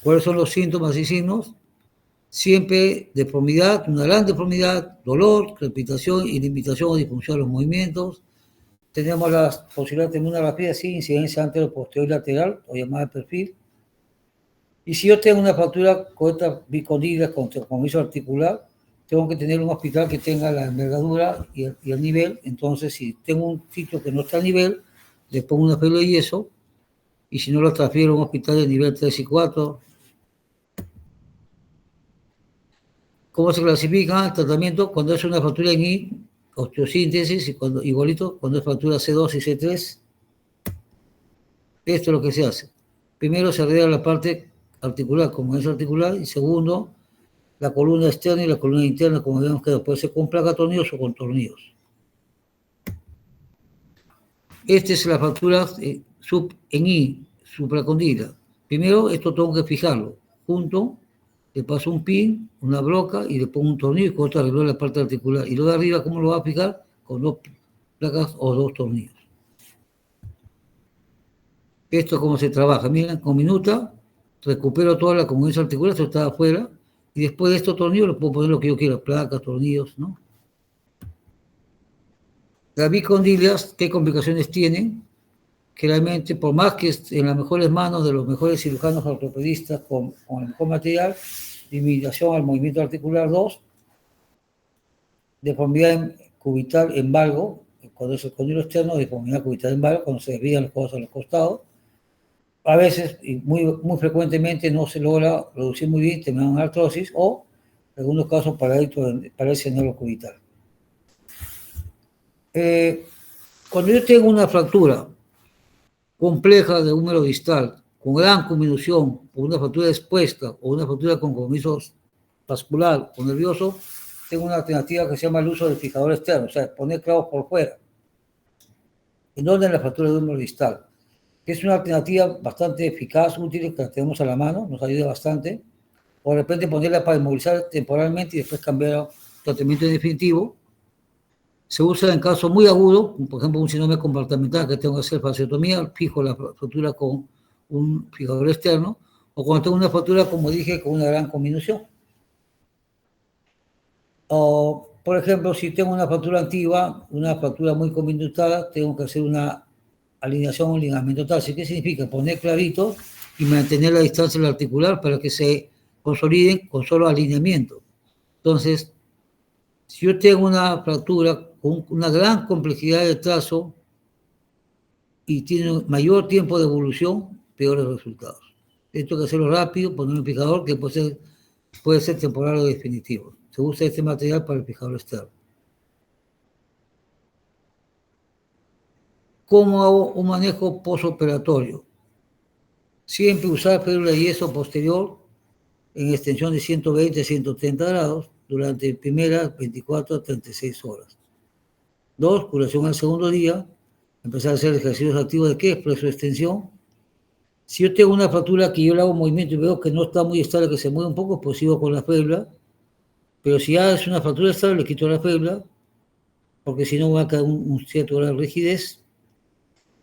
A: ¿Cuáles son los síntomas y signos? Siempre deformidad, una gran deformidad, dolor, crepitación y limitación o disfunción de los movimientos. Tenemos la posibilidad de tener una rapidez sin incidencia antero-posterior lateral o llamada de perfil. Y si yo tengo una fractura con esta bicondilia con compromiso articular, tengo que tener un hospital que tenga la envergadura y el nivel. Entonces, si tengo un sitio que no está al nivel, le pongo una fibra de yeso, y si no, lo transfiero a un hospital de nivel 3 y 4. ¿Cómo se clasifica el tratamiento? Cuando es una fractura en I, osteosíntesis, y igualito cuando es fractura C2 y C3. Esto es lo que se hace. Primero se arregla la parte articular, como es articular, y segundo, la columna externa y la columna interna, como vemos que puede ser con placa tornillos o con tornillos. Esta es la fractura en I, supracondila. Primero, esto tengo que fijarlo. Junto, le paso un pin, una broca y le pongo un tornillo y con otro arreglo la parte articular. Y lo de arriba, ¿cómo lo va a fijar? Con 2 placas o 2 tornillos. Esto es como se trabaja. Miren, con minuta, recupero toda la congruencia articular, esto está afuera. Y después de estos tornillos le puedo poner lo que yo quiera, placas, tornillos, ¿no? Las bicondilias, ¿qué complicaciones tienen? Generalmente, por más que en las mejores manos de los mejores cirujanos ortopedistas con el mejor material, limitación al movimiento articular 2, deformidad cubital en valgo, cuando es el cóndilo externo, deformidad cubital en valgo, cuando se desvían los codos a los costados. A veces, y muy frecuentemente, no se logra reducir muy bien, terminan en artrosis, o en algunos casos parálisis del nervio cubital. Cuando yo tengo una fractura compleja de húmero distal, con gran conminución, o una fractura expuesta, o una fractura con compromiso vascular o nervioso, tengo una alternativa que se llama el uso del fijador externo, o sea, poner clavos por fuera. ¿En dónde? En la fractura de húmero distal. que es una alternativa bastante eficaz, útil, que la tenemos a la mano, nos ayuda bastante. O de repente ponerla para inmovilizar temporalmente y después cambiar a tratamiento definitivo. Se usa en casos muy agudos, por ejemplo, un síndrome comportamental que tengo que hacer fasciotomía, fijo la fractura con un fijador externo, o cuando tengo una fractura, como dije, con una gran conminución. O, por ejemplo, si tengo una fractura antigua, una fractura muy conminutada, tengo que hacer una alineación o ligamento tarsi. ¿Qué significa? Poner claritos y mantener la distancia del articular para que se consoliden con solo alineamiento. Entonces, si yo tengo una fractura con una gran complejidad de trazo y tiene mayor tiempo de evolución, peores resultados. Esto hay que hacerlo rápido, poner un fijador que puede ser temporal o definitivo. Se usa este material para el fijador externo. ¿Cómo hago un manejo postoperatorio? Siempre usar férula de yeso posterior en extensión de 120-130 grados durante primeras 24 a 36 horas. 2. Curación al segundo día. Empezar a hacer ejercicios activos de qué es preso extensión. Si yo tengo una fractura que yo le hago movimiento y veo que no está muy estable, que se mueve un poco, pues sigo con la férula. Pero si ya es una fractura estable, le quito la férula, porque si no va a caer un cierto grado de rigidez.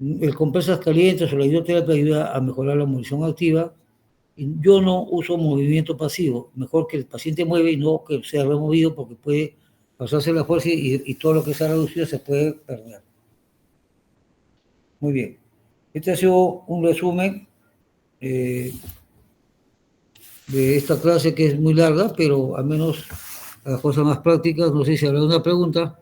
A: El compresas calientes o la hidroterapia ayuda a mejorar la movilización activa. Yo no uso movimiento pasivo, mejor que el paciente mueve y no que sea removido, porque puede pasarse la fuerza y todo lo que se ha reducido se puede perder. Muy bien. Este ha sido un resumen de esta clase que es muy larga, pero al menos las cosas más prácticas. No sé si habrá una pregunta.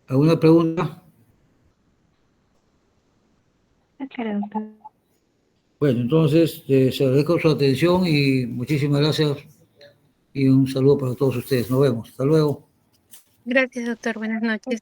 A: ¿Alguna pregunta? Bueno, entonces se agradezco su atención y muchísimas gracias y un saludo para todos ustedes. Nos vemos. Hasta luego.
B: Gracias, doctor. Buenas noches.